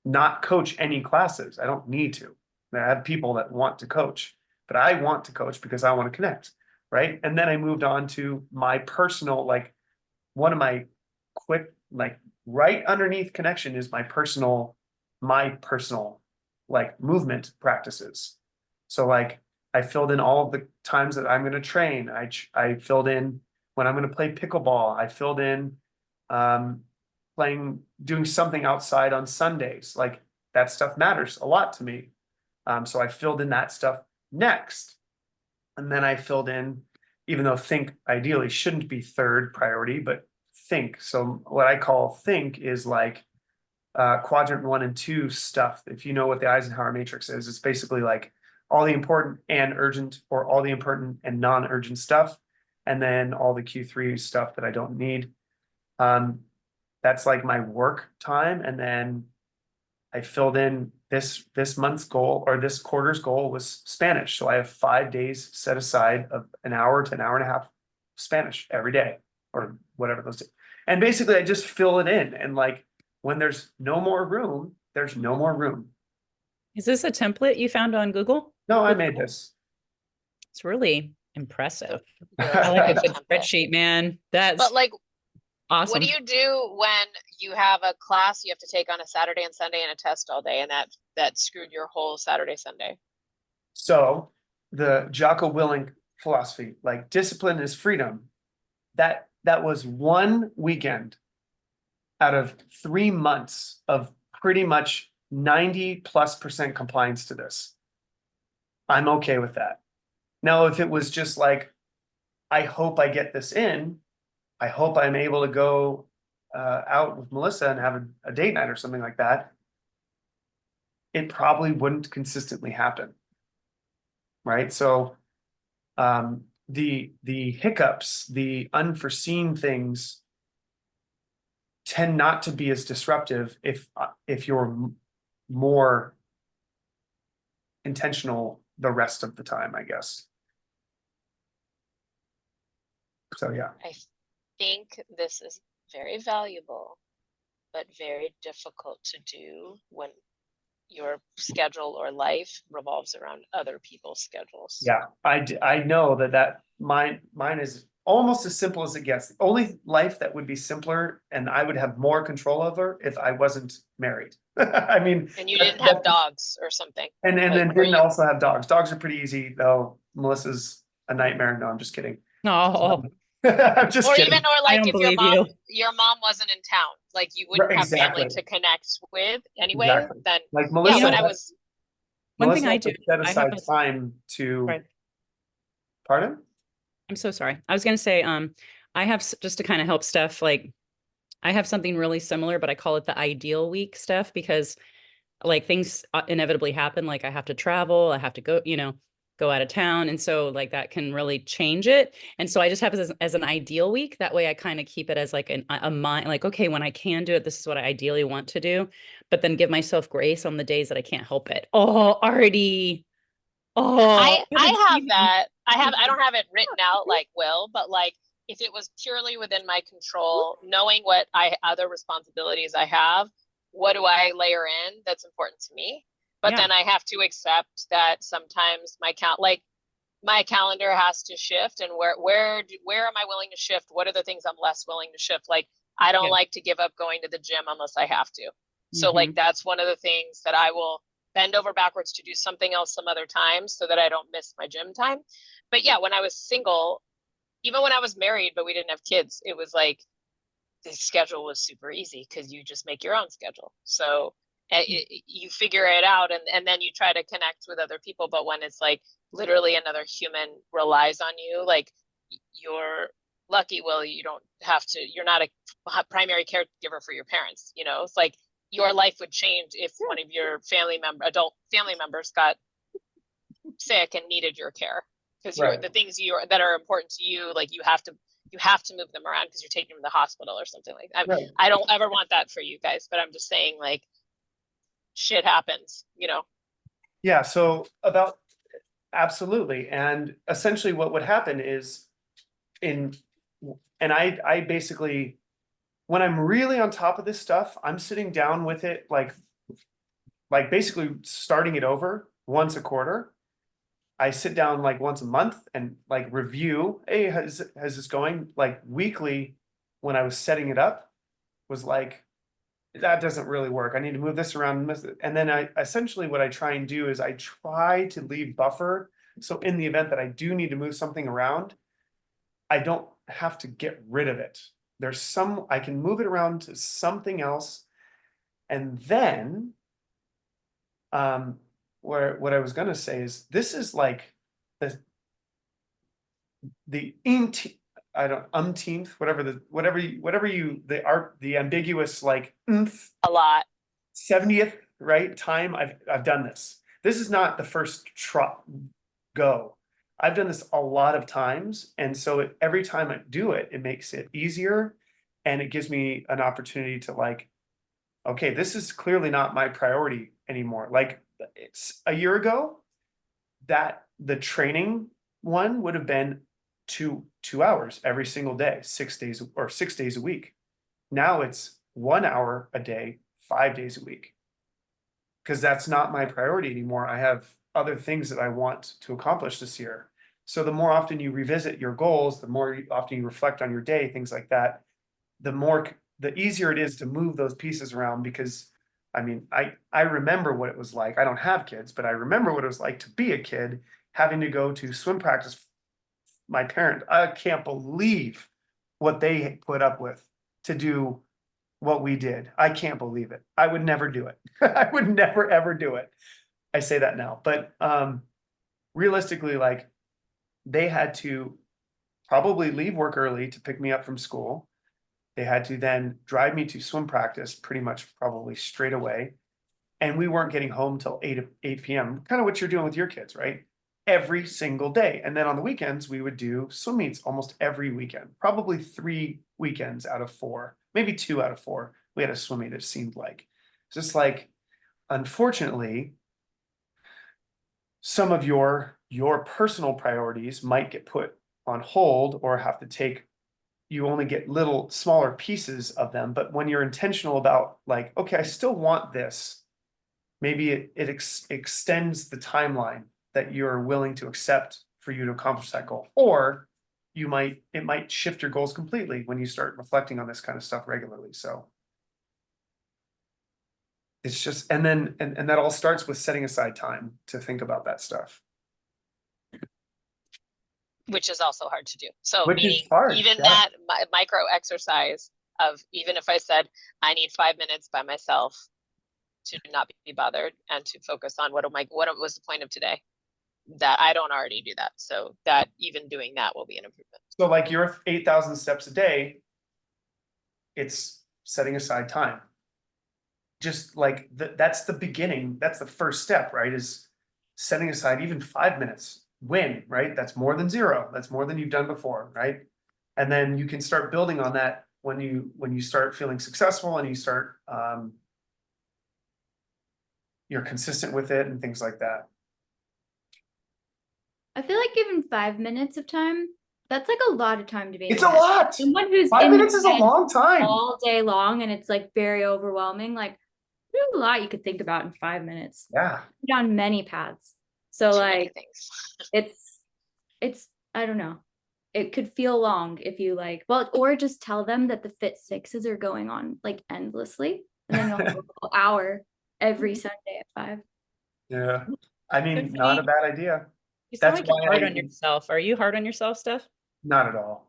not coach any classes. I don't need to. I have people that want to coach, but I want to coach because I want to connect, right? And then I moved on to my personal, like one of my quick, like right underneath connection is my personal like movement practices. So like I filled in all of the times that I'm going to train. I filled in when I'm going to play pickleball. I filled in um, doing something outside on Sundays. Like that stuff matters a lot to me. So I filled in that stuff next. And then I filled in, even though think ideally shouldn't be third priority, but think. So what I call think is like quadrant 1 and 2 stuff. If you know what the Eisenhower matrix is, it's basically like all the important and urgent, or all the important and non-urgent stuff, and then all the Q3 stuff that I don't need. That's like my work time. And then I filled in this month's goal, or this quarter's goal was Spanish. So I have 5 days set aside of an hour to an hour and a half Spanish every day, or whatever those days. And basically I just fill it in. And like when there's no more room, there's no more room.
Is this a template you found on Google?
No, I made this.
It's really impressive.
Your
I like a
template.
good spreadsheet, man. That's
But like, what
awesome.
do you do when you have a class you have to take on a Saturday and Sunday and a test all day, and that screwed your whole Saturday, Sunday?
So the Jocko Willink philosophy, like discipline is freedom, that was one weekend out of 3 months of pretty much 90+% compliance to this. I'm okay with that. Now, if it was just like, I hope I get this in, I hope I'm able to go out with Melissa and have a date night or something like that, it probably wouldn't consistently happen. Right? So the hiccups, the unforeseen things tend not to be as disruptive if you're more intentional the rest of the time, I guess. So yeah.
I think this is very valuable, but very difficult to do when your schedule or life revolves around other people's schedules.
Yeah, I know that mine is almost as simple as it gets. The only life that would be simpler and I would have more control over if I wasn't married. I mean,
And you didn't have dogs or something.
and
like,
then
were
didn't
you-
also have dogs. Dogs are pretty easy though. Melissa's a nightmare. No, I'm just kidding.
Oh,
I'm just
or
kidding.
even, or
I
like
don't
if
believe you.
your mom wasn't in town, like you wouldn't have family
Exactly.
to connect with anyway,
Exactly.
then
Like Melissa,
yeah, but I was
one thing
Melissa
I
has to
do,
set
I have
aside
a,
time to.
Right.
Pardon?
I'm so sorry. I was going to say, I have just to kind of help Steph, like I have something really similar, but I call it the ideal week, Steph, because like things inevitably happen. Like I have to travel, I have to go, go out of town. And so like that can really change it. And so I just have it as an ideal week. That way I kind of keep it as like a mind, like, okay, when I can do it, this is what I ideally want to do, but then give myself grace on the days that I can't help it. Oh, already. Oh,
I have that. I don't have it written out like Will, but like if it was purely within my control, knowing what other responsibilities I have, what do I layer in that's important to me? But
Yeah.
then I have to accept that sometimes my calendar has to shift, and where am I willing to shift? What are the things I'm less willing to shift? Like, I don't
Yeah.
like to give up going to the gym unless I have to. So like,
Mhm.
that's one of the things that I will bend over backwards to do something else some other times so that I don't miss my gym time. But yeah, when I was single, even when I was married, but we didn't have kids, it was like the schedule was super easy because you just make your own schedule. So you figure it out, and then you try to connect with other people. But when it's like literally another human relies on you, like, you're lucky, Will, you don't have to, you're not a primary caregiver for your parents. It's like your life would change if one of your adult family members got sick and needed your care, because
Right.
the things that are important to you, like, you have to move them around because you're taking them to the hospital or something like that.
Right.
I don't ever want that for you guys, but I'm just saying, like, shit happens.
Yeah, so absolutely. And essentially what would happen is and I basically, when I'm really on top of this stuff, I'm sitting down with it, like basically starting it over once a quarter. I sit down like once a month and like review, hey, how's this going? Like weekly, when I was setting it up, was like, that doesn't really work. I need to move this around. And then I essentially what I try and do is I try to leave buffer. So in the event that I do need to move something around, I don't have to get rid of it. I can move it around to something else. And then, what I was gonna say is this is like the I don't umpteenth, the ambiguous like
A lot.
70th, right, time I've done this. This is not the first go. I've done this a lot of times, and so every time I do it, it makes it easier, and it gives me an opportunity to like, okay, this is clearly not my priority anymore. Like, it's a year ago that the training one would have been two hours every single day, 6 days a week. Now it's 1 hour a day, 5 days a week. Because that's not my priority anymore. I have other things that I want to accomplish this year. So the more often you revisit your goals, the more often you reflect on your day, things like that, the easier it is to move those pieces around. Because I mean, I remember what it was like. I don't have kids, but I remember what it was like to be a kid, having to go to swim practice. My parent, I can't believe what they put up with to do what we did. I can't believe it. I would never do it. I would never ever do it. I say that now, but realistically, like, they had to probably leave work early to pick me up from school. They had to then drive me to swim practice pretty much probably straight away. And we weren't getting home till 8 p.m. Kind of what you're doing with your kids, right? Every single day. And then on the weekends, we would do swim meets almost every weekend, probably 3 weekends out of 4, maybe 2 out of 4. We had a swim meet, it seemed like. Just like, unfortunately, some of your personal priorities might get put on hold or have to take, you only get little smaller pieces of them. But when you're intentional about like, okay, I still want this, maybe it extends the timeline that you're willing to accept for you to accomplish that goal. Or it might shift your goals completely when you start reflecting on this kind of stuff regularly. So it's just, and then, and that all starts with setting aside time to think about that stuff.
Which is also hard to do. So
Which is
meaning
hard,
even
yeah.
that micro exercise of, even if I said I need 5 minutes by myself to not be bothered and to focus on what was the point of today, that I don't already do that. So that even doing that will be an improvement.
So like your 8,000 steps a day, it's setting aside time. Just like that's the beginning. That's the first step, right? Is setting aside even 5 minutes. Win, right? That's more than 0. That's more than you've done before, right? And then you can start building on that when you start feeling successful and you start you're consistent with it and things like that.
I feel like given 5 minutes of time, that's like a lot of time to be.
It's a lot.
Someone who's
5
in
minutes is a
bed
long time.
all day long, and it's like very overwhelming. Like, There's a lot you could think about in 5 minutes.
Yeah.
Down many paths. So
Too many
like
things.
it's I don't know. It could feel long if you like, well, or just tell them that the Fit Sixes are going on like endlessly, and then you'll have a whole hour every Sunday at 5.
Yeah. I mean, not a
Tiffany,
bad idea.
you sound
That's
like you're
why
hard on yourself. Are you hard on yourself, Steph?
not at all.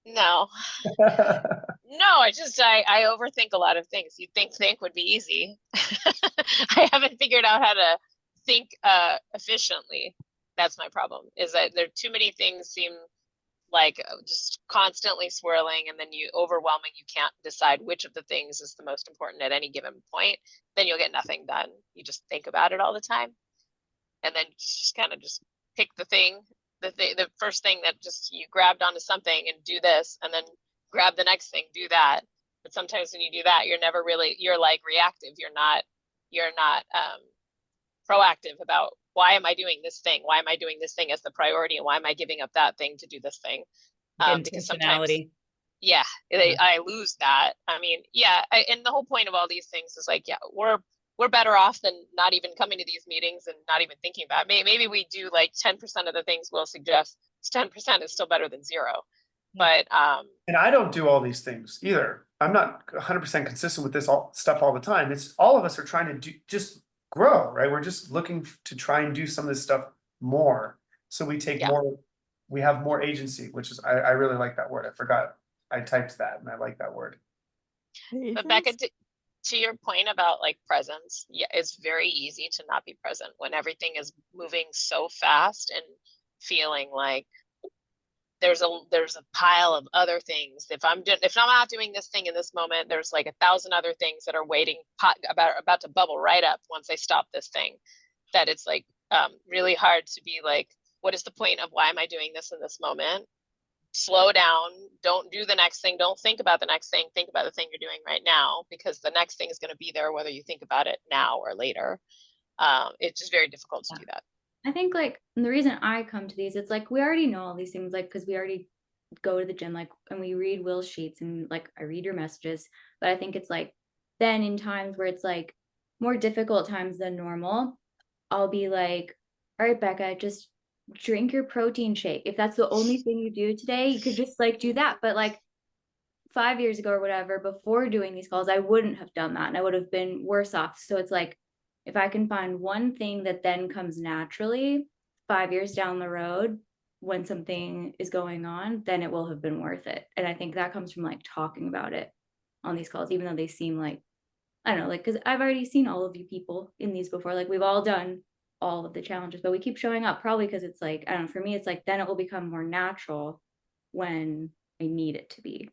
No, no, I overthink a lot of things. You'd think would be easy. I haven't figured out how to think efficiently. That's my problem, is that there too many things seem like just constantly swirling, and then you overwhelming. You can't decide which of the things is the most important at any given point. Then you'll get nothing done. You just think about it all the time, and then just kind of just pick the first thing that just you grabbed onto something and do this, and then grab the next thing, do that. But sometimes when you do that, you're like reactive. You're not proactive about, why am I doing this thing? Why am I doing this thing as the priority? And why am I giving up that thing to do this thing? Because sometimes, yeah, I lose that. I mean, yeah. And the whole point of all these things is like, yeah, we're better off than not even coming to these meetings and not even thinking about it. Maybe we do like 10% of the things we'll suggest. 10% is still better than 0. But
and I don't do all these things either. I'm not 100% consistent with this stuff all the time. It's all of us are trying to just grow, right? We're just looking to try and do some of this stuff more. So we take more, we have more agency, which is, I really like that word. I forgot I typed that and I like that word.
But Becca, to your point about like presence, yeah, it's very easy to not be present when everything is moving so fast and feeling like there's a pile of other things. If I'm not doing this thing in this moment, there's like 1,000 other things that are waiting, about to bubble right up once I stop this thing. That it's like really hard to be like, what is the point of why am I doing this in this moment? Slow down. Don't do the next thing. Don't think about the next thing. Think about the thing you're doing right now, because the next thing is going to be there whether you think about it now or later. It's just very difficult to do that.
I think like the reason I come to these, it's like we already know all these things, like because we already go to the gym, like, and we read Will's sheets, and like I read your messages. But I think it's like then in times where it's like more difficult times than normal, I'll be like, all right, Becca, just drink your protein shake. If that's the only thing you do today, you could just like do that. But like 5 years ago or whatever, before doing these calls, I wouldn't have done that and I would have been worse off. So it's like, if I can find one thing that then comes naturally 5 years down the road when something is going on, then it will have been worth it. And I think that comes from like talking about it on these calls, even though they seem like, I don't know, like, because I've already seen all of you people in these before. Like we've all done all of the challenges, but we keep showing up, probably because it's like, I don't know, for me, it's like, then it will become more natural when I need it to be.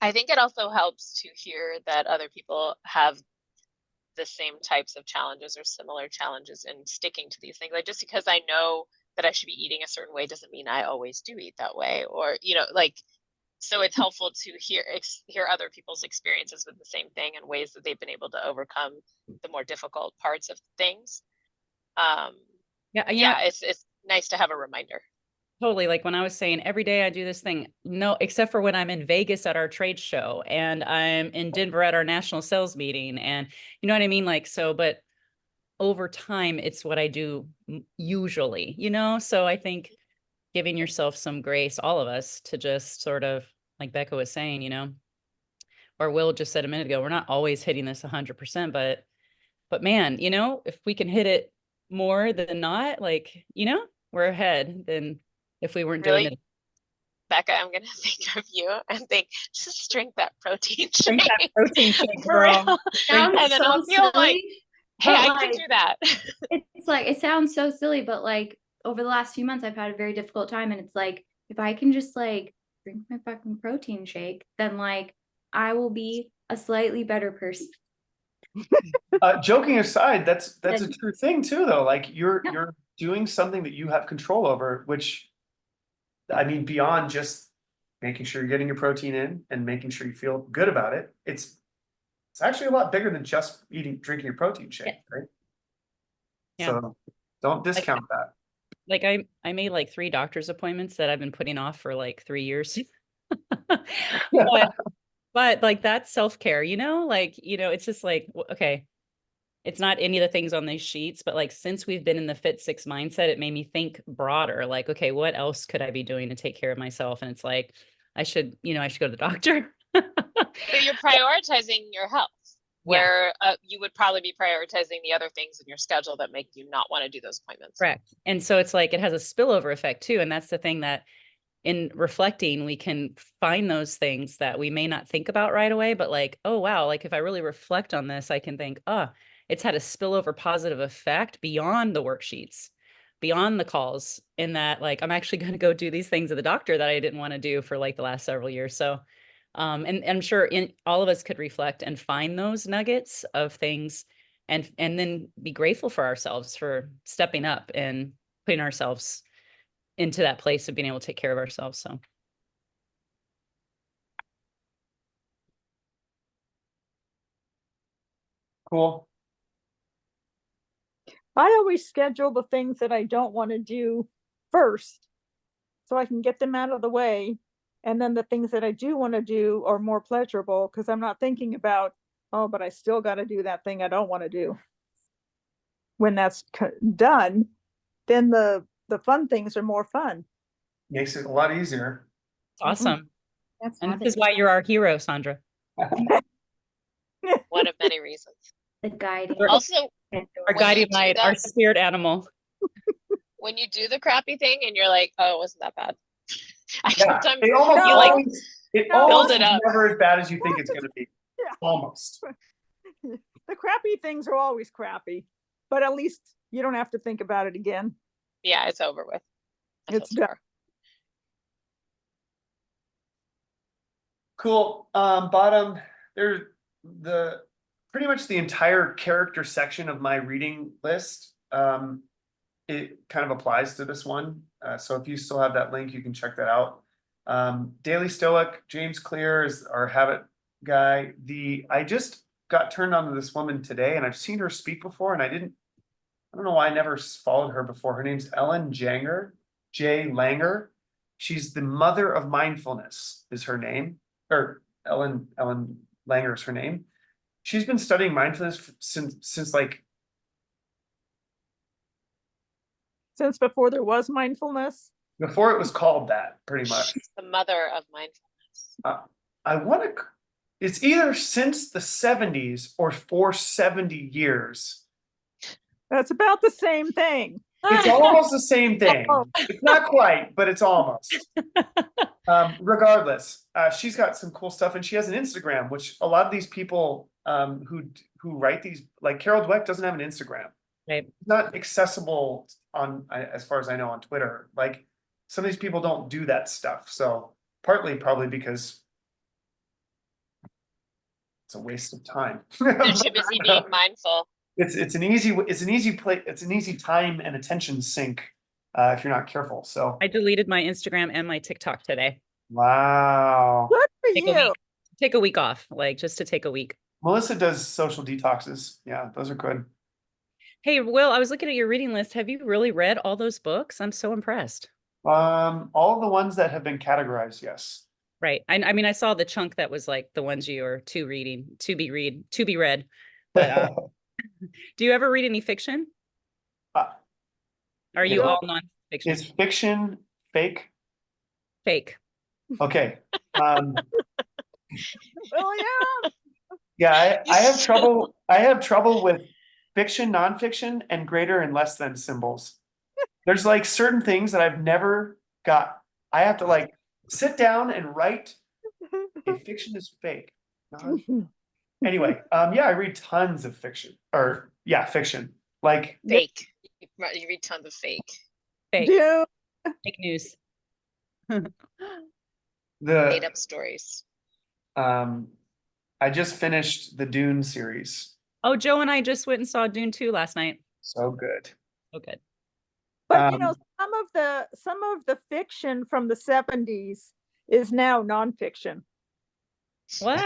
I think it also helps to hear that other people have the same types of challenges or similar challenges in sticking to these things. Like, just because I know that I should be eating a certain way doesn't mean I always do eat that way, or like, so it's helpful to hear other people's experiences with the same thing and ways that they've been able to overcome the more difficult parts of things. It's nice to have a reminder.
Totally. Like when I was saying every day I do this thing, no, except for when I'm in Vegas at our trade show and I'm in Denver at our national sales meeting. And you know what I mean? Like, so, but over time, it's what I do usually, So I think giving yourself some grace, all of us, to just sort of, like Becca was saying, or Will just said a minute ago, we're not always hitting this 100%, but man, if we can hit it more than not, like, we're ahead than if we weren't doing it.
Becca, I'm gonna think of you and think, just drink that protein shake.
Drink that protein shake,
for real.
And
then I'll feel like, hey, I can do that.
It's like, it sounds so silly, but like over the last few months, I've had a very difficult time. And it's like, if I can just like drink my fucking protein shake, then like I will be a slightly better person.
Joking aside, that's a true thing too, though. Like you're doing something that you have control over, which, I mean, beyond just making sure you're getting your protein in and making sure you feel good about it, it's actually a lot bigger than just drinking your protein shake, right?
Yeah.
So don't discount that.
Like I made like 3 doctor's appointments that I've been putting off for like 3 years. But like that's self-care, like, it's just like, okay, it's not any of the things on these sheets, but like since we've been in the Fit Six mindset, it made me think broader. Like, okay, what else could I be doing to take care of myself? And it's like, I should go to the doctor.
So you're prioritizing your health,
Yeah.
where you would probably be prioritizing the other things in your schedule that make you not want to do those appointments.
Correct. And so it's like it has a spillover effect too. And that's the thing that in reflecting, we can find those things that we may not think about right away, but like, oh, wow, like if I really reflect on this, I can think, it's had a spillover positive effect beyond the worksheets, beyond the calls, in that like I'm actually going to go do these things at the doctor that I didn't want to do for like the last several years. So, and I'm sure in all of us could reflect and find those nuggets of things and then be grateful for ourselves for stepping up and putting ourselves into that place of being able to take care of ourselves. So
Cool.
I always schedule the things that I don't want to do first, so I can get them out of the way. And then the things that I do want to do are more pleasurable because I'm not thinking about, oh, but I still got to do that thing I don't want to do. When that's done, then the fun things are more fun.
Makes it a lot easier.
awesome.
That's
And
habit.
this is why you're our hero, Sandra.
One of many reasons.
The guiding.
Also,
Our
when
guiding
you do
light,
that-
our spirit animal.
when you do the crappy thing and you're like, oh, it wasn't that bad.
Yeah,
Sometimes
it almost
you like
always, it
No.
almost
Build it
is
up.
never as bad as you think it's gonna be.
Yeah.
Almost.
The crappy things are always crappy, but at least you don't have to think about it again.
yeah, it's over with. I feel
It's done.
sorry.
Cool. Bottom, there's the pretty much the entire character section of my reading list. It kind of applies to this one. So if you still have that link, you can check that out. Daily Stoic, James Clear is our habit guy. I just got turned on to this woman today, and I've seen her speak before, and I don't know why I never followed her before. Her name's Ellen J. Langer. She's the mother of mindfulness, is her name. Or Ellen Langer is her name. She's been studying mindfulness since like
Since before there was mindfulness.
before it was called that, pretty much.
The mother of mindfulness.
I want to. It's either since the 70s or for 70 years.
That's about the same thing.
It's almost the same thing. It's not quite, but it's almost. Regardless, she's got some cool stuff, and she has an Instagram, which a lot of these people who write these, like Carol Dweck, doesn't have an Instagram.
Right.
It's not accessible on, as far as I know, on Twitter. Like some of these people don't do that stuff. So partly probably because it's a waste of time.
They're too busy being mindful.
It's an easy time and attention sink if you're not careful. So
I deleted my Instagram and my TikTok today.
wow.
Good for
Take a
you.
week. Take a week off, like just to take a week.
Melissa does social detoxes. Yeah, those are good.
Hey, Will, I was looking at your reading list. Have you really read all those books? I'm so impressed.
All of the ones that have been categorized, yes.
Right. I mean, I saw the chunk that was like the ones you are to be read. But do you ever read any fiction? Are you
Yeah.
all non-fiction?
Is fiction fake?
Fake.
Okay.
Well, yeah.
Yeah, I have trouble. I have trouble with fiction, nonfiction, and greater and less than symbols. There's like certain things that I've never got. I have to like sit down and write. Okay, fiction is fake. Anyway, yeah, I read tons of fiction, or yeah, fiction. Like
Fake. You read tons of fake.
Fake.
Dude,
Fake news.
Made
the
up stories.
I just finished the Dune series.
Oh, Joe and I just went and saw Dune 2 last night.
So good.
So good.
but you know, some of the fiction from the 70s is now nonfiction.
What?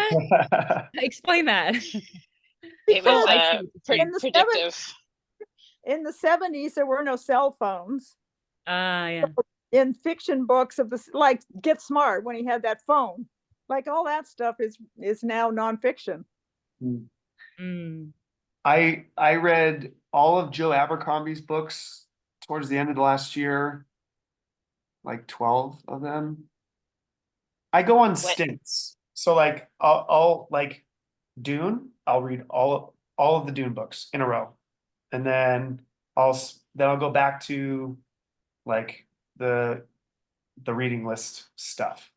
Explain that.
It was
I see.
In the
predictive.
In the 70s, there were no cell phones.
Yeah.
In fiction books of this, like Get Smart, when he had that phone, like all that stuff is now nonfiction.
Mm.
I read all of Joe Abercrombie's books towards the end of the last year, like 12 of them. I go on stints. So like I'll like Dune, I'll read all of the Dune books in a row. And then I'll go back to like the reading list stuff.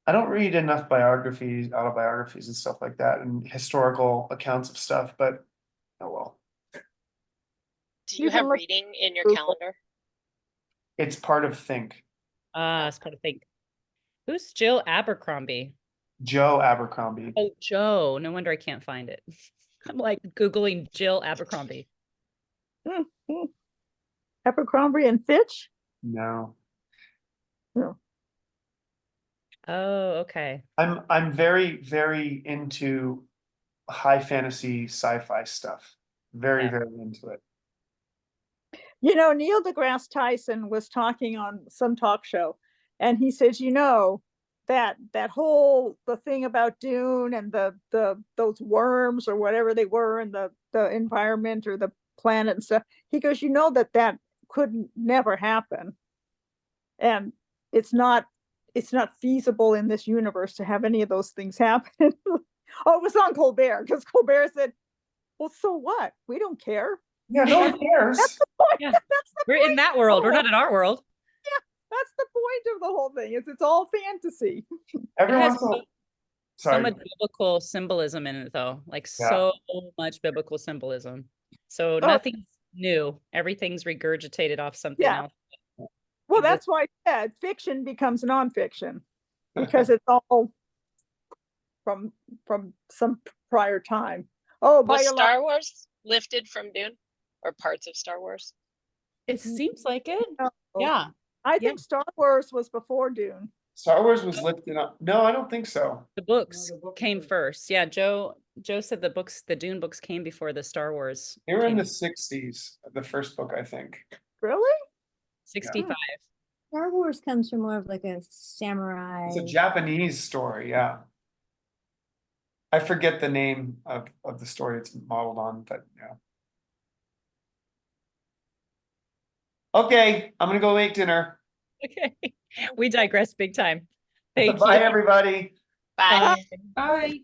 I don't read enough biographies, autobiographies and stuff like that, and historical accounts of stuff, but oh well.
Do
You
you
can
have
look
reading in your
Google.
calendar?
It's part of Think.
It's kind of think. Who's Jill Abercrombie?
Joe Abercrombie.
Oh, Joe. No wonder I can't find it. I'm like Googling Jill Abercrombie.
Abercrombie and Fitch.
No.
No.
Oh, okay.
I'm very, very into high fantasy sci-fi stuff. Very,
Yeah.
very into it.
You know, Neil deGrasse Tyson was talking on some talk show, and he says, you know, that whole the thing about Dune and the those worms or whatever they were in the environment or the planet and stuff. He goes, you know, that could never happen, and it's not feasible in this universe to have any of those things happen. Oh, it was on Colbert, because Colbert said, well, so what? We don't care.
Yeah, no one cares.
That's the point.
Yeah.
That's the
We're
point
in that
of the
world. We're
whole-
not in our world.
That's the point of the whole thing. It's all fantasy.
Every
It has
once in a
so
sorry.
much biblical symbolism in it, though. Like
Yeah.
so much biblical symbolism. So
Oh.
nothing's new. Everything's regurgitated off something
Yeah.
else.
Well,
Exist-
that's why I said fiction becomes nonfiction, because it's all from some prior time. Oh,
Was
biological.
Star Wars lifted from Dune or parts of Star Wars?
It seems like it. Yeah.
I
Yeah.
think Star Wars was before Dune.
Star Wars was lifted up. No, I don't think so.
The books came first. Yeah, Joe said the Dune books came before the Star Wars.
They were in
came.
the 60s, the first book, I think.
Really?
65.
Star Wars comes from more of like a samurai.
It's a Japanese story, yeah. I forget the name of the story it's modeled on, but yeah. Okay, I'm gonna go make dinner.
Okay. We digress big time. Thank
Bye,
you.
everybody.
Bye.
Bye.